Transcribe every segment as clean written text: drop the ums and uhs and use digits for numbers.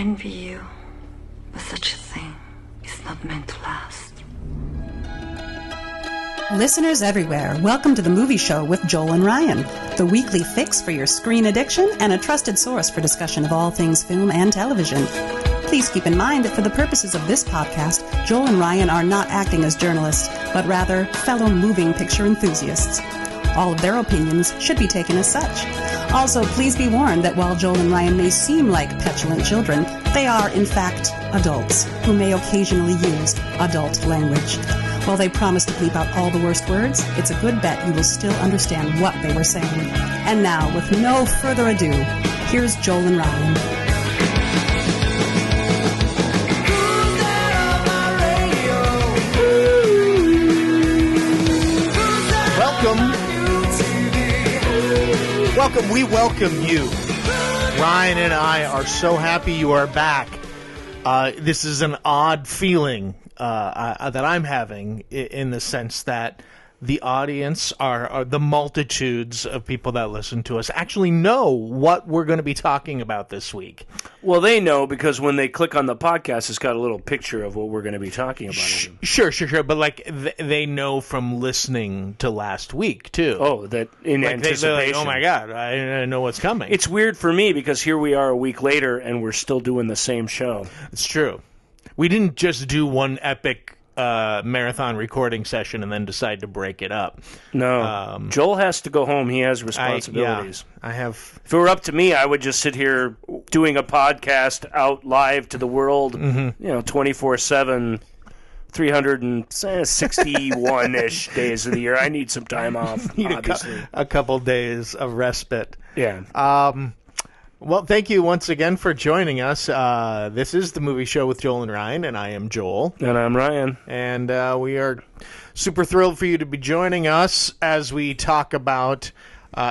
envy you, but such a thing is not meant to last. Listeners everywhere, welcome to the Movie Show with Joel and Ryan, the weekly fix for your screen addiction and a trusted source for discussion of all things film and television. Please keep in mind that for the purposes of this podcast, Joel and Ryan are not acting as journalists, but rather fellow moving picture enthusiasts. All of their opinions should be taken as such. Also, please be warned that while Joel and Ryan may seem like petulant children, they are, in fact, adults who may occasionally use adult language. While they promise to bleep out all the worst words, it's a good bet you will still understand what they were saying. And now, with no further ado, here's Joel and Ryan. Welcome, we welcome you. Ryan and I are so happy you are back. This is an odd feeling that I'm having in the sense that the audience are the multitudes of people that listen to us actually know what we're going to be talking about this week. Well, they know because when they click on the podcast, it's got a little picture of what we're going to be talking about. Sure. But like they know from listening to last week too. Oh, that in anticipation. Like, oh my God, I know what's coming. It's weird for me because here we are a week later and we're still doing the same show. It's true. We didn't just do one epic marathon recording session and then decide to break it up. No. Joel has to go home. He has responsibilities. I have. If it were up to me, I would just sit here doing a podcast out live to the world, 24/7, 361-ish days of the year. I need some time off, obviously. A couple days of respite. Yeah. Well, thank you once again for joining us. This is the Movie Show with Joel and Ryan, and I am Joel. And I'm Ryan. And we are super thrilled for you to be joining us as we talk about,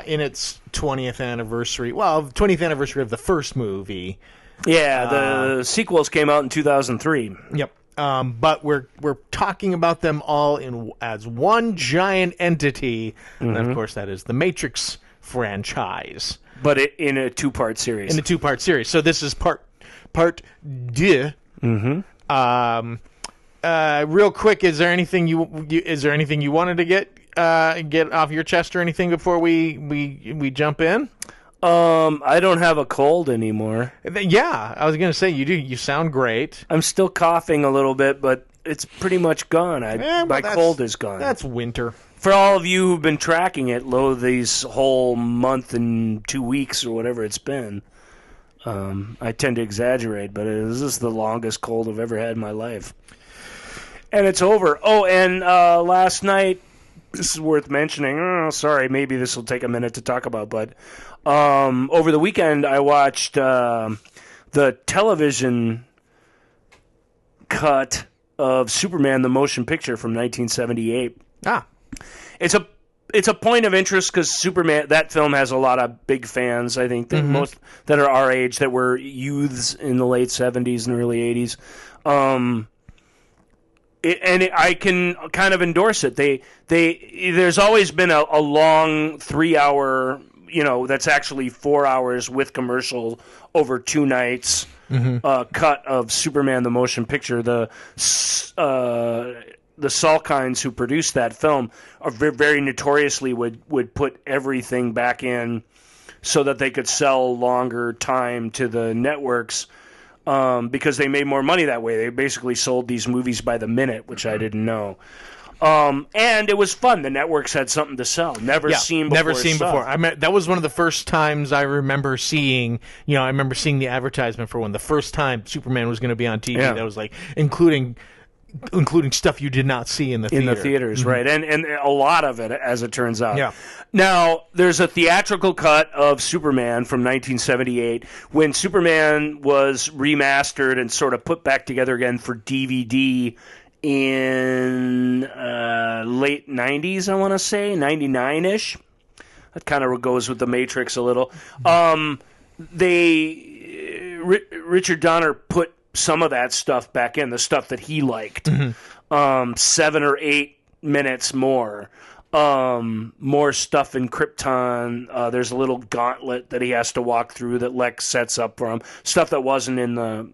in its 20th anniversary, 20th anniversary of the first movie. Yeah, the sequels came out in 2003. Yep. But we're talking about them all as one giant entity, and of course that is the Matrix franchise. But in a two-part series. So this is part deux. Mm-hmm. Real quick, is there anything you wanted to get off your chest or anything before we jump in? I don't have a cold anymore. Yeah, I was gonna say you do. You sound great. I'm still coughing a little bit, but it's pretty much gone. My cold is gone. That's winter. For all of you who've been tracking it, these whole month and 2 weeks or whatever it's been, I tend to exaggerate, but this is the longest cold I've ever had in my life. And it's over. Oh, and last night, this is worth mentioning. Oh, sorry, maybe this will take a minute to talk about, but over the weekend I watched the television cut of Superman the Motion Picture from 1978. It's a point of interest because Superman, that film has a lot of big fans, I think, that most that are our age, that were youths in the late 70s and early 80s. I can kind of endorse it. There's always been a long 3-hour, that's actually 4 hours with commercial over 2 nights cut of Superman the Motion Picture. The Salkinds who produced that film are very notoriously would put everything back in so that they could sell longer time to the networks because they made more money that way. They basically sold these movies by the minute, which I didn't know. And it was fun. The networks had something to sell. Never seen before. I mean, that was one of the first times I remember seeing, I remember seeing the advertisement for when the first time Superman was going to be on TV. Yeah. That was like, including stuff you did not see in the theater. In the theaters, right. And a lot of it, as it turns out. Yeah. Now, there's a theatrical cut of Superman from 1978 when Superman was remastered and sort of put back together again for DVD in late 90s, I want to say, 99-ish. That kind of goes with the Matrix a little. Richard Donner put some of that stuff back in, the stuff that he liked, 7 or 8 minutes more. More stuff in Krypton. There's a little gauntlet that he has to walk through that Lex sets up for him. Stuff that wasn't in the...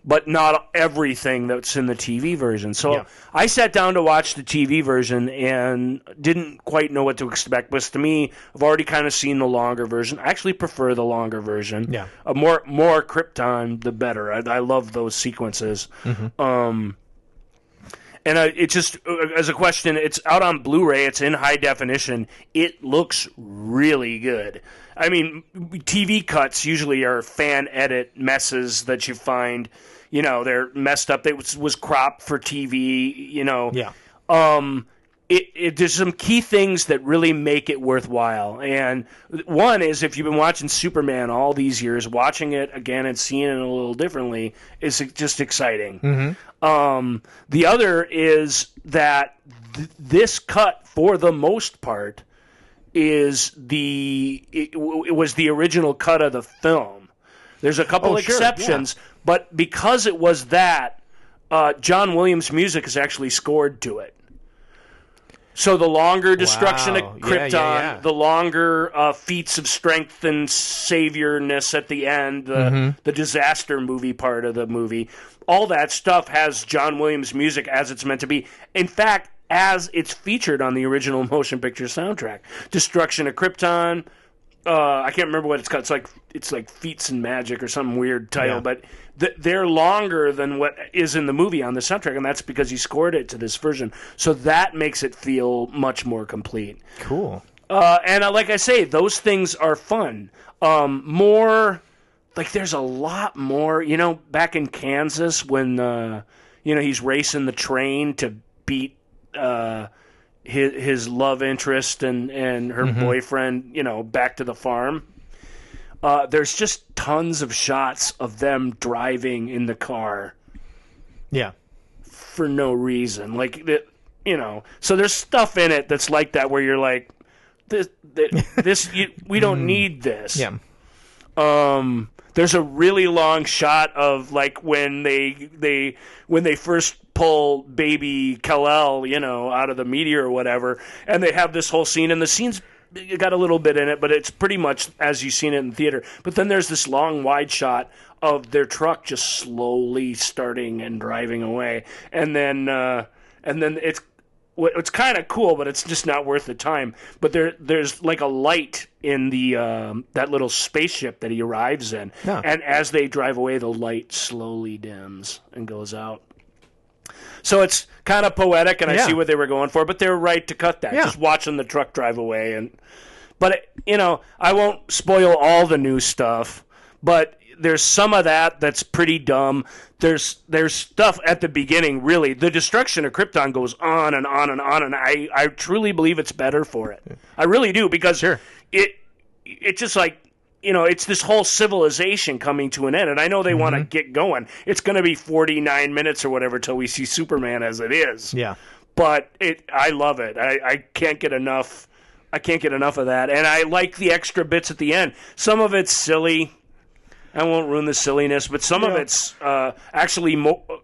But not everything that's in the TV version. So I sat down to watch the TV version and didn't quite know what to expect. But to me, I've already kind of seen the longer version. I actually prefer the longer version. Yeah. More Krypton, the better. I love those sequences. And it just, as a question, it's out on Blu-ray. It's in high definition. It looks really good. I mean, TV cuts usually are fan edit messes that you find. You know, they're messed up. They was cropped for TV. You know. Yeah. There's some key things that really make it worthwhile. And one is, if you've been watching Superman all these years, watching it again and seeing it a little differently is just exciting. The other is that this cut, for the most part, is it was the original cut of the film. There's a couple exceptions, but because it was that, John Williams' music is actually scored to it. So the longer destruction of Krypton, the longer feats of strength and saviorness at the end, the disaster movie part of the movie, all that stuff has John Williams' music as it's meant to be. In fact, as it's featured on the original motion picture soundtrack. Destruction of Krypton. I can't remember what it's called. It's like Feats and Magic or some weird title, but they're longer than what is in the movie on the soundtrack, and that's because he scored it to this version. So that makes it feel much more complete. Cool. And like I say, those things are fun. More, like there's a lot more, back in Kansas when, he's racing the train to beat his love interest and her boyfriend, back to the farm. There's just tons of shots of them driving in the car. Yeah. For no reason. So there's stuff in it that's like that where you're like, we don't need this. Yeah. There's a really long shot of when they first pull baby Kal-El, out of the meteor or whatever, and they have this whole scene, and the scene's got a little bit in it, but it's pretty much as you've seen it in theater. But then there's this long wide shot of their truck just slowly starting and driving away, and then it's kind of cool, but it's just not worth the time. But there's like a light in the that little spaceship that he arrives in, and as they drive away, the light slowly dims and goes out. So it's kind of poetic, and I see what they were going for, but they were right to cut that. Just watching the truck drive away, but I won't spoil all the new stuff, but there's some of that's pretty dumb. There's stuff at the beginning, really. The destruction of Krypton goes on and on and on, and I truly believe it's better for it. I really do, because it's just like, it's this whole civilization coming to an end, and I know they want to get going. It's going to be 49 minutes or whatever till we see Superman as it is. Yeah. But I love it. I can't get enough. I can't get enough of that, and I like the extra bits at the end. Some of it's silly. I won't ruin the silliness, but some of it's actually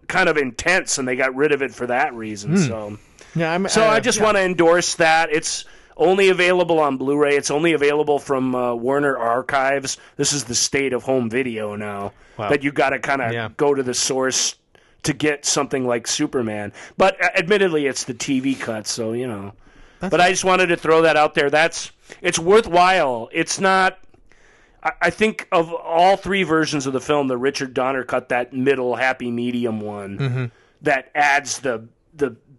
kind of intense, and they got rid of it for that reason. So I just want to endorse that. It's only available on Blu-ray. It's only available from Warner Archives. This is the state of home video now. Wow. That you got to kind of go to the source to get something like Superman. But admittedly, it's the TV cut, so But I just wanted to throw that out there. It's worthwhile. It's not. I think of all three versions of the film, the Richard Donner cut, that middle happy medium one that adds the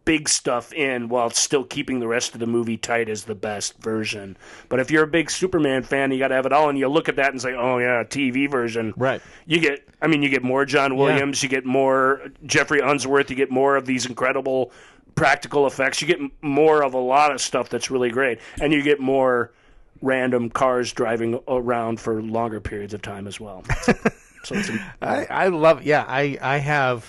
big stuff in while still keeping the rest of the movie tight, is the best version. But if you're a big Superman fan, you got to have it all, and you look at that and say, "Oh yeah, TV version." Right. You get more John Williams, you get more Jeffrey Unsworth, you get more of these incredible practical effects, you get more of a lot of stuff that's really great, and you get more random cars driving around for longer periods of time as well. So I love. Yeah, I have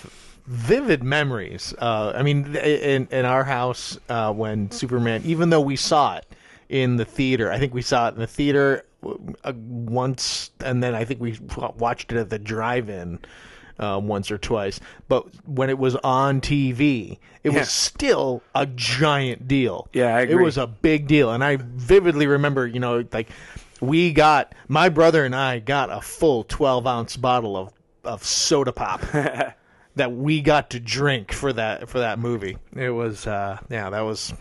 vivid memories. In our house when Superman, even though we saw it in the theater, I think we saw it in the theater once, and then I think we watched it at the drive-in once or twice. But when it was on TV, it was still a giant deal. Yeah, I agree. It was a big deal. And I vividly remember, like my brother and I got a full 12-ounce bottle of soda pop that we got to drink for that movie. It was, that was...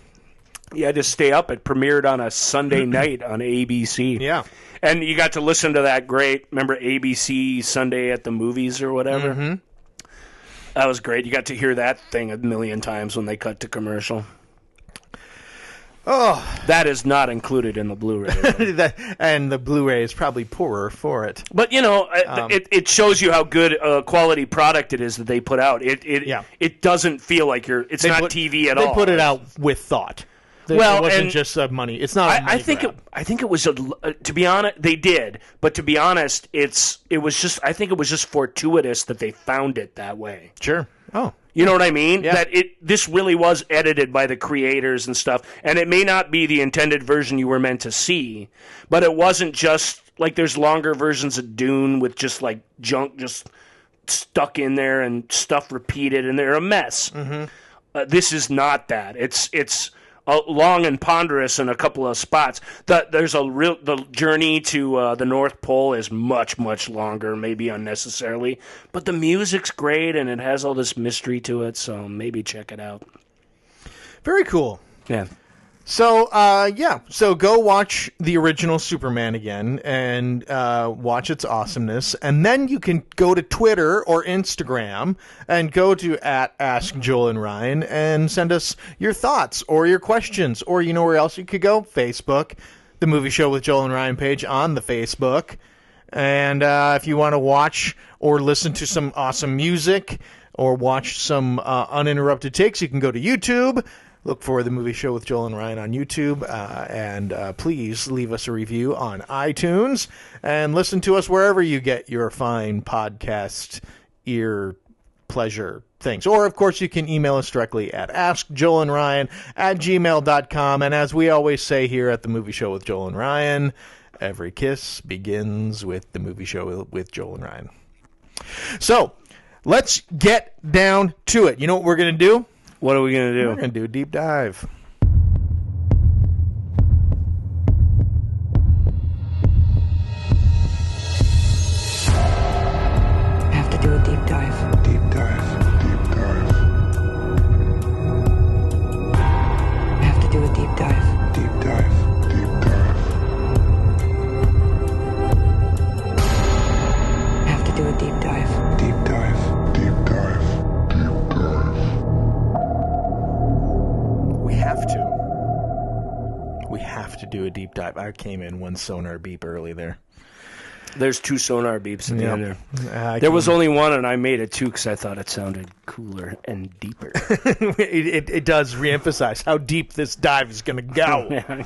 You had to stay up. It premiered on a Sunday night on ABC. Yeah. And you got to listen to that great, remember ABC Sunday at the Movies or whatever? Mm-hmm. That was great. You got to hear that thing a million times when they cut to commercial. Oh. That is not included in the Blu-ray. And the Blu-ray is probably poorer for it. But, it shows you how good a quality product it is that they put out. It doesn't feel like it's not TV at all. They put it out with thought. It wasn't just money. It's not. I think it was to be honest, they did. But to be honest, it was just fortuitous that they found it that way. Sure. Oh, you know what I mean? Yeah. That this really was edited by the creators and stuff, and it may not be the intended version you were meant to see, but it wasn't just like there's longer versions of Dune with just like junk just stuck in there and stuff repeated, and they're a mess. Mm-hmm. This is not that. It's long and ponderous in a couple of spots. The journey to the North Pole is much, much longer, maybe unnecessarily. But the music's great, and it has all this mystery to it, so maybe check it out. Very cool. Yeah. So, so go watch the original Superman again and watch its awesomeness. And then you can go to Twitter or Instagram and go to @AskJoelAndRyan and send us your thoughts or your questions. Or you know where else you could go? Facebook, the Movie Show with Joel and Ryan page on the Facebook. And if you want to watch or listen to some awesome music or watch some uninterrupted takes, you can go to YouTube. Look for the Movie Show with Joel and Ryan on YouTube, and please leave us a review on iTunes, and listen to us wherever you get your fine podcast ear pleasure things. Or, of course, you can email us directly at askjoelandryan@gmail.com, and as we always say here at the Movie Show with Joel and Ryan, every kiss begins with the Movie Show with Joel and Ryan. So, let's get down to it. You know what we're going to do? What are we going to do? We're going to do a deep dive. I have to do a deep dive. Deep dive. Deep dive. I have to do a deep dive. Deep dive. Deep dive. I have to do a deep dive. Deep dive. Deep dive. Deep dive. We have to do a deep dive. I came in one sonar beep early there. There's two sonar beeps in the end there. There was only one, and I made it two because I thought it sounded cooler and deeper. it does reemphasize how deep this dive is going to go.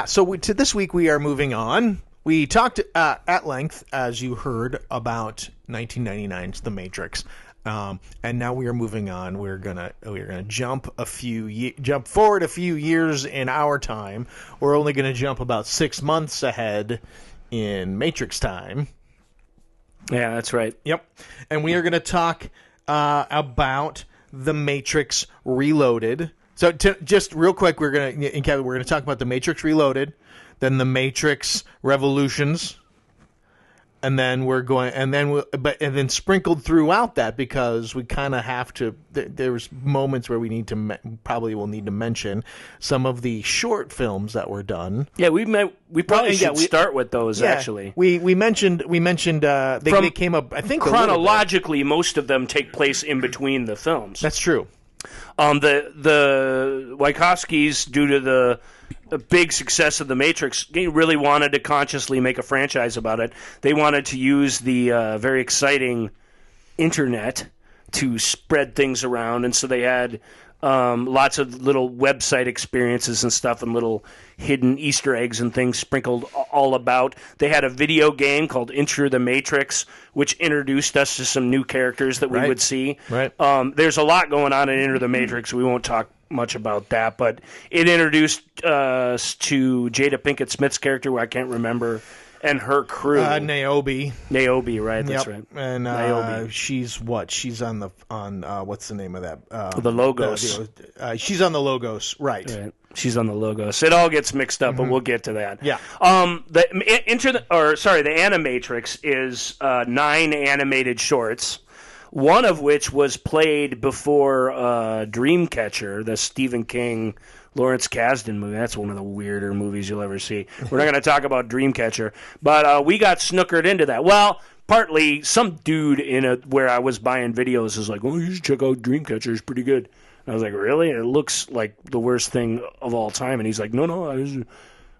So this week we are moving on. We talked at length, as you heard, about 1999's The Matrix. And now we are moving on. We're gonna jump forward a few years in our time. We're only gonna jump about 6 months ahead in Matrix time. Yeah, that's right. Yep. And we are gonna talk about The Matrix Reloaded. So just real quick, we're gonna talk about The Matrix Reloaded, then The Matrix Revolutions. And then then sprinkled throughout that, because we kind of have to. There's moments where we need to probably will need to mention some of the short films that were done. Yeah, we probably should start with those. Actually, we mentioned they came up. I think chronologically, most of them take place in between the films. That's true. The Wachowskis, due to the big success of The Matrix, they really wanted to consciously make a franchise about it. They wanted to use the very exciting internet to spread things around, and so they had lots of little website experiences and stuff, and little hidden Easter eggs and things sprinkled all about. They had a video game called Enter the Matrix, which introduced us to some new characters that we would see. Right. There's a lot going on in Enter the Matrix. We won't talk much about that, but it introduced us to Jada Pinkett Smith's character, who I can't remember, and her crew. Niobe. Niobe, right? That's right. And Niobe. she's what? She's on what's the name of that? The Logos. She's on the Logos, right? Right. She's on the Logos. It all gets mixed up, but we'll get to that. Yeah. The Animatrix is 9 animated shorts. One of which was played before Dreamcatcher, the Stephen King, Lawrence Kasdan movie. That's one of the weirder movies you'll ever see. We're not going to talk about Dreamcatcher, but we got snookered into that. Well, partly some dude where I was buying videos is like, "Oh, you should check out Dreamcatcher. It's pretty good." And I was like, "Really?" And it looks like the worst thing of all time. And he's like, "No, this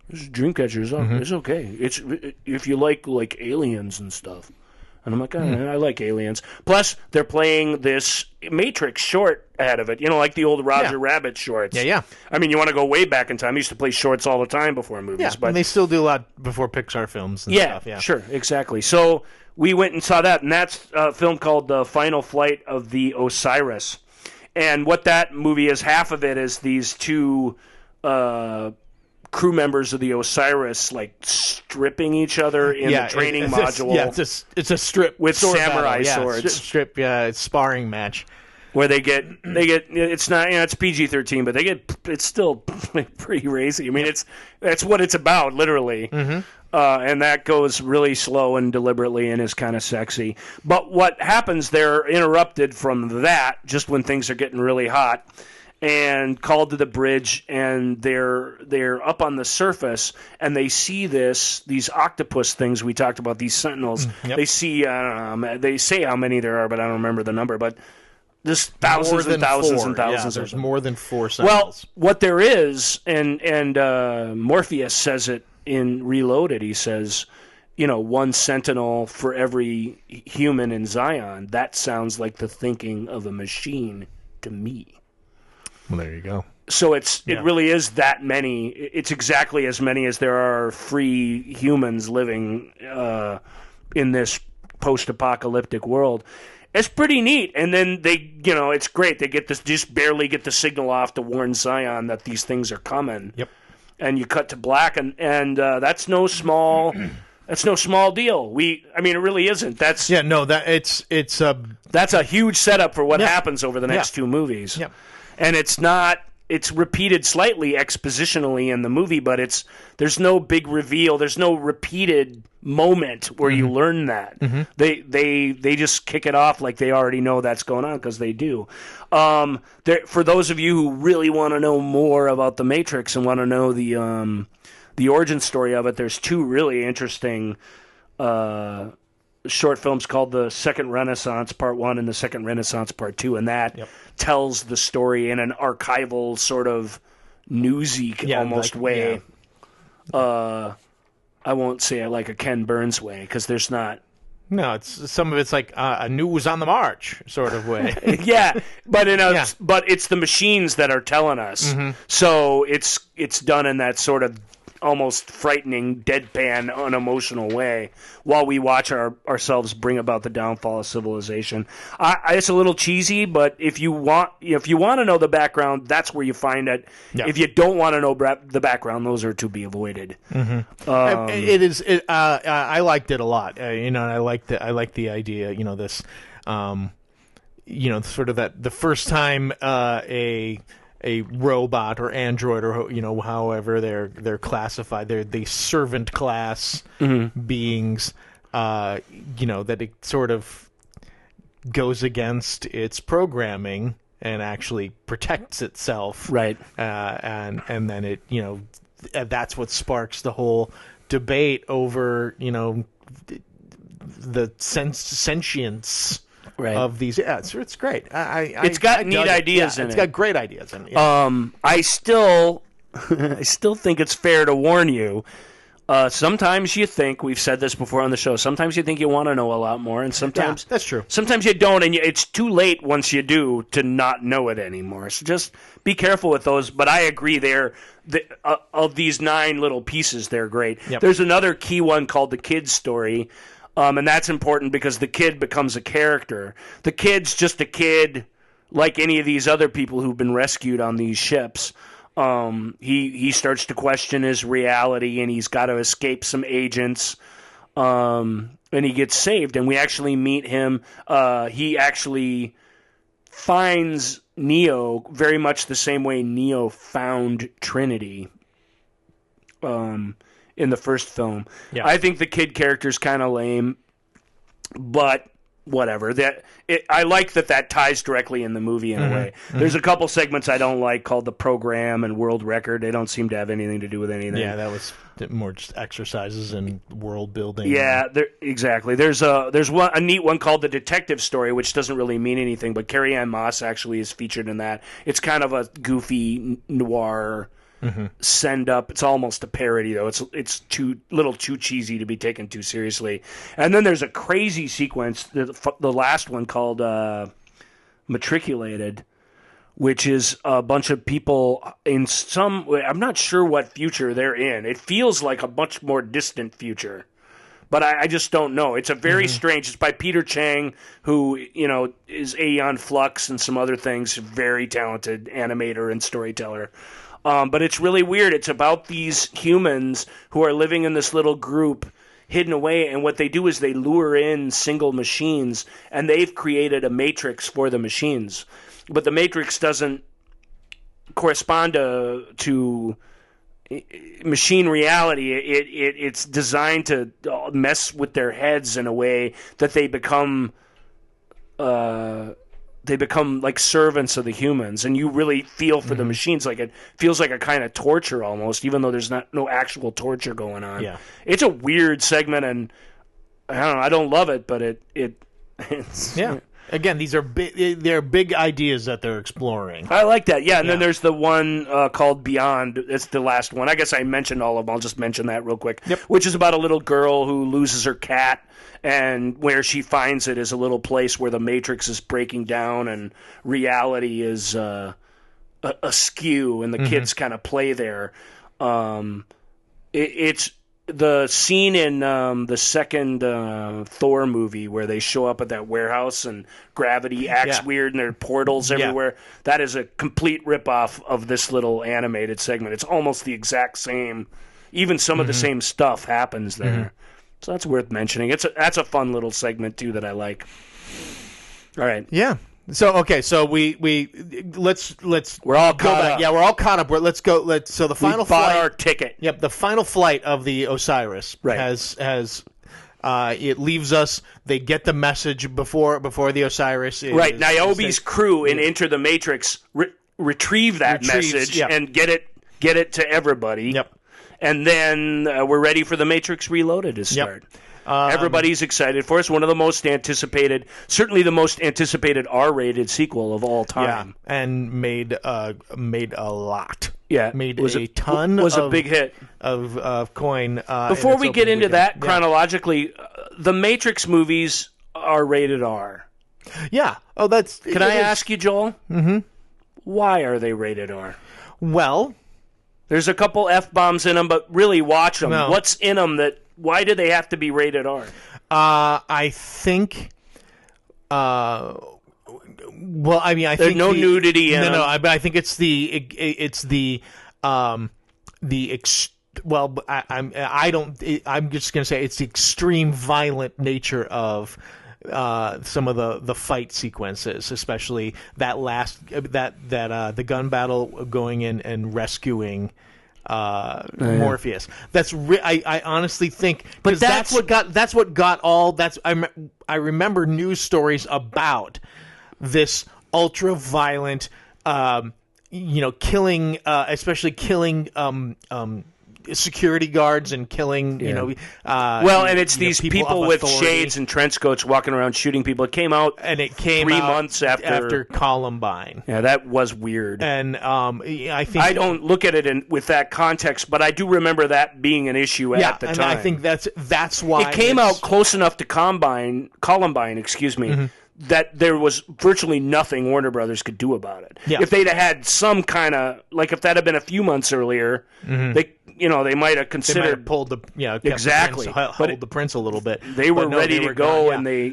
is Dreamcatcher. It's okay. It's if you like aliens and stuff." And I'm like, I like aliens. Plus, they're playing this Matrix short ahead of it. Like the old Roger Rabbit shorts. Yeah. I mean, you want to go way back in time. I used to play shorts all the time before movies. Yeah, but and they still do a lot before Pixar films and stuff. Yeah, sure, exactly. So we went and saw that, and that's a film called The Final Flight of the Osiris. And what that movie is, half of it is these two crew members of the Osiris stripping each other in the training module. It's a strip with sword samurai battle. swords. Strip sparring match where they get it's not it's PG-13, but it's still pretty racy. I mean, that's what it's about, literally. And that goes really slow and deliberately and is kind of sexy. But what happens? They're interrupted from that just when things are getting really hot, and called to the bridge, and they're up on the surface, and they see these octopus things we talked about, these sentinels. They see, I don't know, they say how many there are, but I don't remember the number, but there's thousands and thousands and thousands. Yeah, there's more than 4 sentinels. Well, what there is, and Morpheus says it in Reloaded, he says, 1 sentinel for every human in Zion. That sounds like the thinking of a machine to me. Well, there you go. So it really is that many. It's exactly as many as there are free humans living in this post-apocalyptic world. It's pretty neat. And then it's great. They just barely get the signal off to warn Zion that these things are coming. Yep. And you cut to black, and that's no small. That's no small deal. It really isn't. That's a huge setup for what happens over the next 2 movies. Yep. And it's repeated slightly expositionally in the movie, but there's no big reveal. There's no repeated moment where you learn that. They just kick it off like they already know that's going on, because they do. For those of you who really want to know more about the Matrix and want to know the origin story of it, there's 2 really interesting short films called The Second Renaissance Part 1 and The Second Renaissance Part 2, and that tells the story in an archival sort of newsy almost way. I won't say it like a Ken Burns way, because there's not. No, some of it's like a news on the march sort of way. but but it's the machines that are telling us. So it's done in that sort of almost frightening, deadpan, unemotional way while we watch ourselves bring about the downfall of civilization. It's a little cheesy, but if you want to know the background, that's where you find it. Yeah. If you don't want to know the background, those are to be avoided. It is. I liked it a lot. And I like the idea. This. Sort of that the first time a robot or android or however they're classified, they're the servant class beings, that it sort of goes against its programming and actually protects itself, right? And then it that's what sparks the whole debate over the sentience. Right. Of these, it's great. It's got neat ideas in it. It's got great ideas in it. Yeah. I still think it's fair to warn you. Sometimes you think, we've said this before on the show, sometimes you think you want to know a lot more, and sometimes that's true. Sometimes you don't, and it's too late once you do to not know it anymore. So just be careful with those. But I agree, of these 9 little pieces, they're great. Yep. There's another key one called The Kid Story. And that's important because the kid becomes a character. The kid's just a kid like any of these other people who've been rescued on these ships. He starts to question his reality, and he's got to escape some agents. and he gets saved, and we actually meet him. He actually finds Neo very much the same way Neo found Trinity in the first film. Yeah. I think the kid character's kind of lame, but whatever. I like that ties directly in the movie in a way. There's a couple segments I don't like called The Program and World Record. They don't seem to have anything to do with anything. Yeah, that was more just exercises and world building. Yeah, exactly. There's a neat one called The Detective Story, which doesn't really mean anything, but Carrie Ann Moss actually is featured in that. It's kind of a goofy noir send up. It's almost a parody though. It's too cheesy to be taken too seriously. And then there's a crazy sequence, the last one called Matriculated, which is a bunch of people in I'm not sure what future they're in. It feels like a much more distant future, but I just don't know. It's a very strange. It's by Peter Chang, who is Aeon Flux and some other things. Very talented animator and storyteller. But it's really weird. It's about these humans who are living in this little group hidden away, and what they do is they lure in single machines, and they've created a matrix for the machines. But the matrix doesn't correspond to machine reality. It's designed to mess with their heads in a way that they become like servants of the humans, and you really feel for the machines. Like it feels like a kind of torture almost, even though there's no actual torture going on. Yeah. It's a weird segment, and I don't know. I don't love it, but it's Yeah. Again, these are they're big ideas that they're exploring. I like that. Yeah, and then there's the one called Beyond. It's the last one. I guess I mentioned all of them. I'll just mention that real quick. Yep. Which is about a little girl who loses her cat, and where she finds it is a little place where the Matrix is breaking down and reality is askew, and the kids kind of play there. It's the scene in the second Thor movie where they show up at that warehouse and gravity acts weird and there are portals everywhere. That is a complete ripoff of this little animated segment. It's almost the exact same. Even some of the same stuff happens there. So that's worth mentioning. That's a fun little segment too that I like. All right. Yeah. So okay, so we let's We're all go caught back. up. Yeah, we're all caught up. Let's go. So the final We bought flight. our ticket. Yep, the final flight of the Osiris has it leaves us. They get the message before the Osiris. Right. Niobe's crew in Enter the Matrix retrieve that message and get it to everybody. Yep. And then we're ready for the Matrix Reloaded to start. Everybody's excited for us. One of the most anticipated, certainly the most anticipated R-rated sequel of all time. Yeah, and made a lot. Yeah, made was a ton. Was a big hit of coin. Before we get into that chronologically, the Matrix movies are rated R. Yeah. Oh, that's. Can I ask you, Joel? Mm-hmm. Why are they rated R? Well, there's a couple F-bombs in them, but really watch them. No. What's in them that? Why do they have to be rated R? I think. Well, I mean, I There's think no nudity in them. No, I think it's I'm just gonna say it's the extreme violent nature of some of the fight sequences, especially that the gun battle going in and rescuing Morpheus. That's I honestly think, because that's what got all that's I remember news stories about this ultra violent killing, especially killing security guards and killing and it's these people with authority. shades and trench coats walking around shooting people. It came out 3 months after Columbine. Yeah, that was weird. And I think I don't look at it with that context, but I do remember that being an issue at the time. I think that's why it came out close enough to Columbine, excuse me, that there was virtually nothing Warner Brothers could do about it. Yeah. If they'd have had some kind of, like if that had been a few months earlier, they might have considered. They might have pulled exactly, hold the prince a little bit. They were ready to go, and they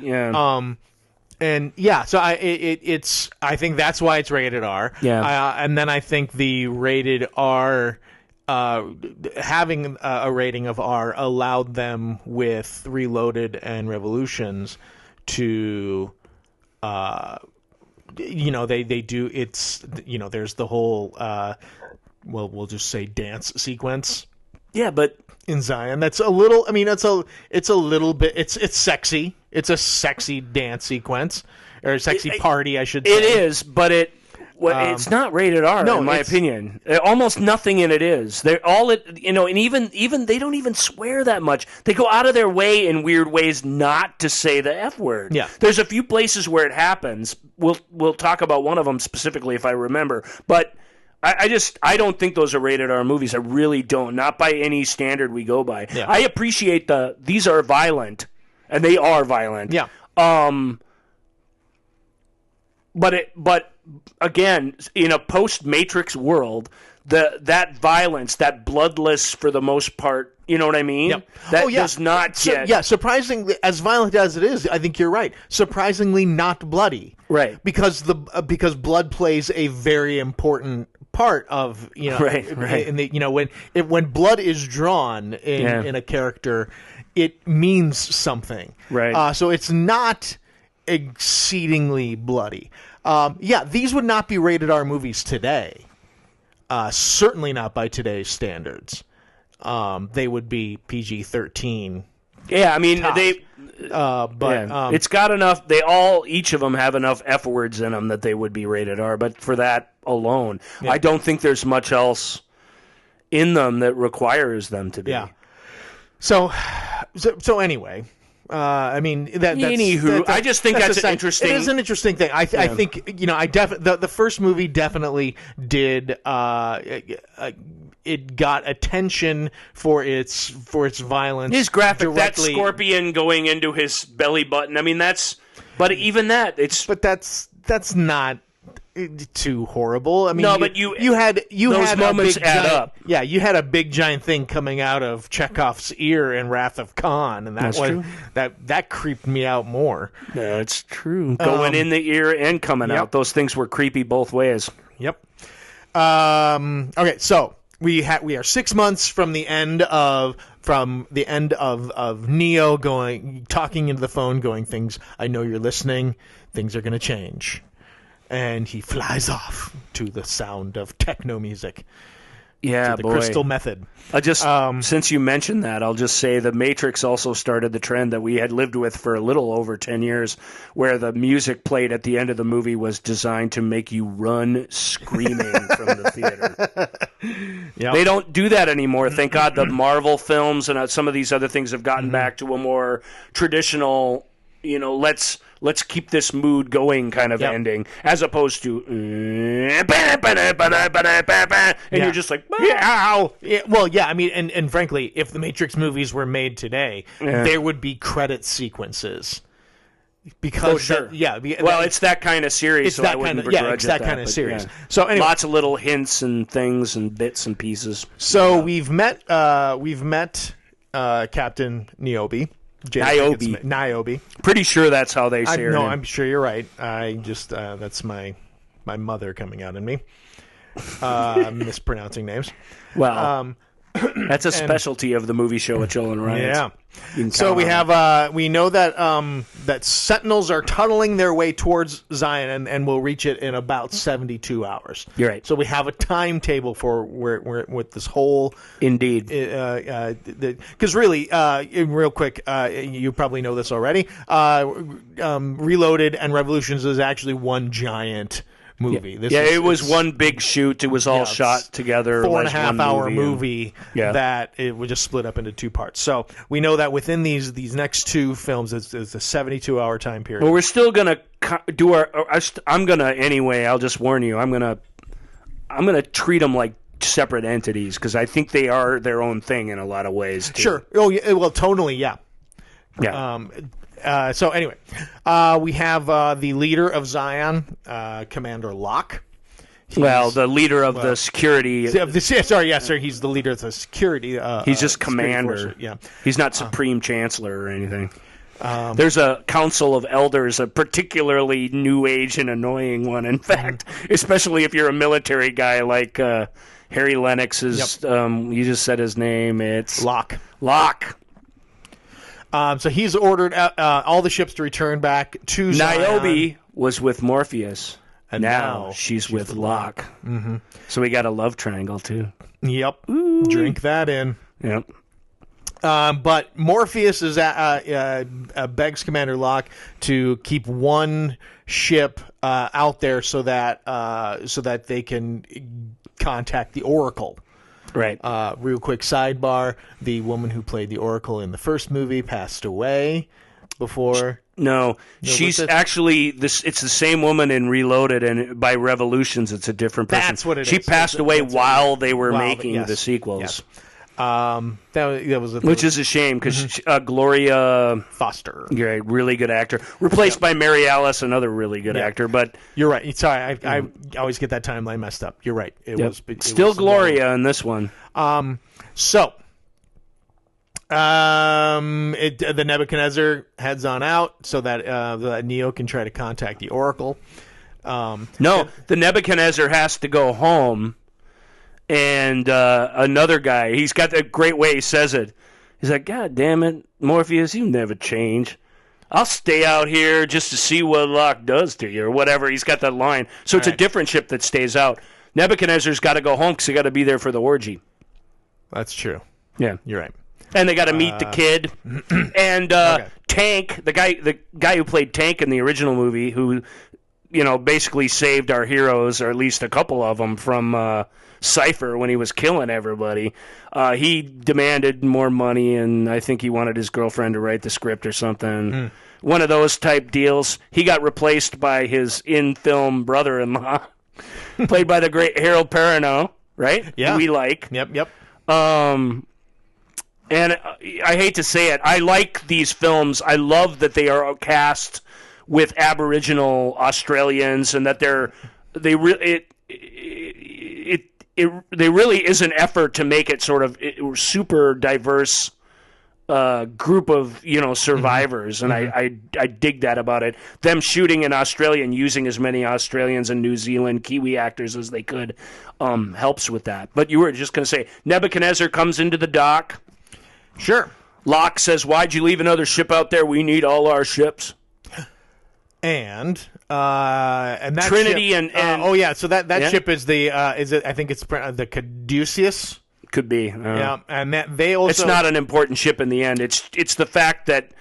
so I think that's why it's rated R. Yeah, and then I think the rated R having a rating of R allowed them with Reloaded and Revolutions to, they do, it's, there's the whole, we'll just say dance sequence. Yeah, but in Zion, that's a little, it's a little bit, it's sexy. It's a sexy dance sequence, or a sexy party, I should say. It is, but it's not rated R, in my opinion. Almost nothing in it is. They're all and even they don't even swear that much. They go out of their way in weird ways not to say the F word. Yeah. There's a few places where it happens. We'll talk about one of them specifically if I remember. But I don't think those are rated R movies. I really don't. Not by any standard we go by. Yeah. I appreciate these are violent, and they are violent. Yeah. But again, in a post-Matrix world, that violence, that bloodless for the most part, you know what I mean? Yep. That does not get... surprisingly, as violent as it is, I think you're right. Surprisingly not bloody. Right. Because blood plays a very important part of, Right. when blood is drawn in a character, it means something. Right. So it's not exceedingly bloody. These would not be rated R movies today. Certainly not by today's standards. They would be PG-13. Yeah, I mean, tops. it's got enough. Each of them have enough F words in them that they would be rated R. But for that alone, I don't think there's much else in them that requires them to be. Yeah. So anyway. Anywho, I just think that's interesting. It is an interesting thing. I think the first movie definitely did. It got attention for its violence. His graphic, directly. that scorpion going into his belly button. I mean, but even that, that's not too horrible. I mean, no, but you had moments a big add giant, up. Yeah, you had a big giant thing coming out of Chekhov's ear in Wrath of Khan, and That's true. that creeped me out more. Yeah, it's true. Going in the ear and coming out, those things were creepy both ways. Yep. Okay, so we are 6 months from the end of Neo talking into the phone, going, "Things, I know you're listening. Things are going to change." And he flies off to the sound of techno music. Yeah, the Crystal Method. Since you mentioned that, I'll just say the Matrix also started the trend that we had lived with for a little over 10 years, where the music played at the end of the movie was designed to make you run screaming from the theater. Yep. They don't do that anymore. Thank God the Marvel films and some of these other things have gotten back to a more traditional, let's keep this mood going kind of ending, as opposed to and you're just like, ow. Yeah, well, yeah, I mean, and frankly, if the Matrix movies were made today, there would be credit sequences. Because it's that kind of series, so I wouldn't begrudge it's that kind of series. So anyway, lots of little hints and things and bits and pieces. So we've met Captain Niobe. Niobe. Pretty sure that's how they say her name. I'm sure you're right. I just that's my mother coming out in me, mispronouncing names. Well, that's a specialty of the movie show with Joel and Ryan. Yeah. So we have we know that that Sentinels are tunneling their way towards Zion and will reach it in about 72 hours. You're right. So we have a timetable for where with this whole indeed. Because really, real quick, you probably know this already. Reloaded and Revolutions is actually one giant movie. It was one big shoot. It was all shot together. 4.5 hour movie that it would just split up into two parts. So we know that within these next two films, it's a 72-hour time period. Well, we're still gonna do I'm gonna anyway. I'll just warn you. I'm gonna treat them like separate entities because I think they are their own thing in a lot of ways. Too. Sure. Oh, yeah, well, tonally, yeah. Yeah. So anyway, we have the leader of Zion, Commander Locke. The leader of the security. He's the leader of the security. He's just commander. Yeah, he's not supreme chancellor or anything. There's a council of elders, a particularly new age and annoying one. In fact, especially if you're a military guy like Harry Lennox is. You just said his name. It's Locke. Locke. So he's ordered all the ships to return back to Zion. Niobe was with Morpheus. And now she's with Locke. Mm-hmm. So we got a love triangle, too. Yep. Ooh. Drink that in. Yep. But Morpheus is begs Commander Locke to keep one ship out there so that they can contact the Oracle. Right. Real quick sidebar: the woman who played the Oracle in the first movie passed away before. No, she's actually this. It's the same woman in Reloaded, and by Revolutions, it's a different person. That's what it she is. passed away while they were Wow, making yes. the sequels. Yes. That was Which is a shame because Gloria Foster. You're a really good actor. Replaced by Mary Alice, another really good actor. But you're right. Sorry, I always get that timeline messed up. You're right. It was still Gloria in this one. So the Nebuchadnezzar heads on out so that Neo can try to contact the Oracle. No, the Nebuchadnezzar has to go home. And another guy, he's got a great way he says it. He's like, God damn it, Morpheus, you never change. I'll stay out here just to see what Locke does to you, or whatever. He's got that line. So it's a different ship that stays out. Nebuchadnezzar's got to go home because they got to be there for the orgy. That's true. Yeah. You're right. And they got to meet the kid. And Tank, the guy who played Tank in the original movie, who, basically saved our heroes, or at least a couple of them, from Cypher when he was killing everybody. He demanded more money, and I think he wanted his girlfriend to write the script or something. One of those type deals. He got replaced by his in-film brother-in-law, played by the great Harold Perrineau, right? Yeah. Who we like. Yep. And I hate to say it, I like these films. I love that they are cast with Aboriginal Australians, and that they really is an effort to make it sort of super diverse group of survivors, and I dig that about it. Them shooting in Australia and using as many Australians and New Zealand Kiwi actors as they could helps with that. But you were just going to say Nebuchadnezzar comes into the dock. Sure. Locke says, "Why'd you leave another ship out there? We need all our ships." And that Trinity ship, so that ship is I think it's the Caduceus. Could be. And that they also. It's not an important ship in the end. It's the fact that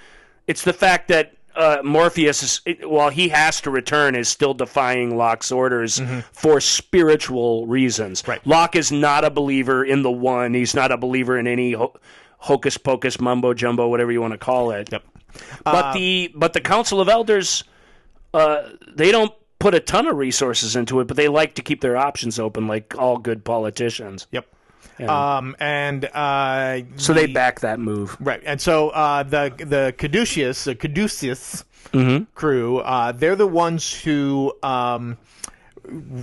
Morpheus, while he has to return, is still defying Locke's orders for spiritual reasons. Right. Locke is not a believer in the One. He's not a believer in any hocus pocus, mumbo jumbo, whatever you want to call it. Yep. But the Council of Elders, they don't put a ton of resources into it, but they like to keep their options open, like all good politicians. Yep. Yeah. So they back that move, right? And so the Caduceus crew, they're the ones who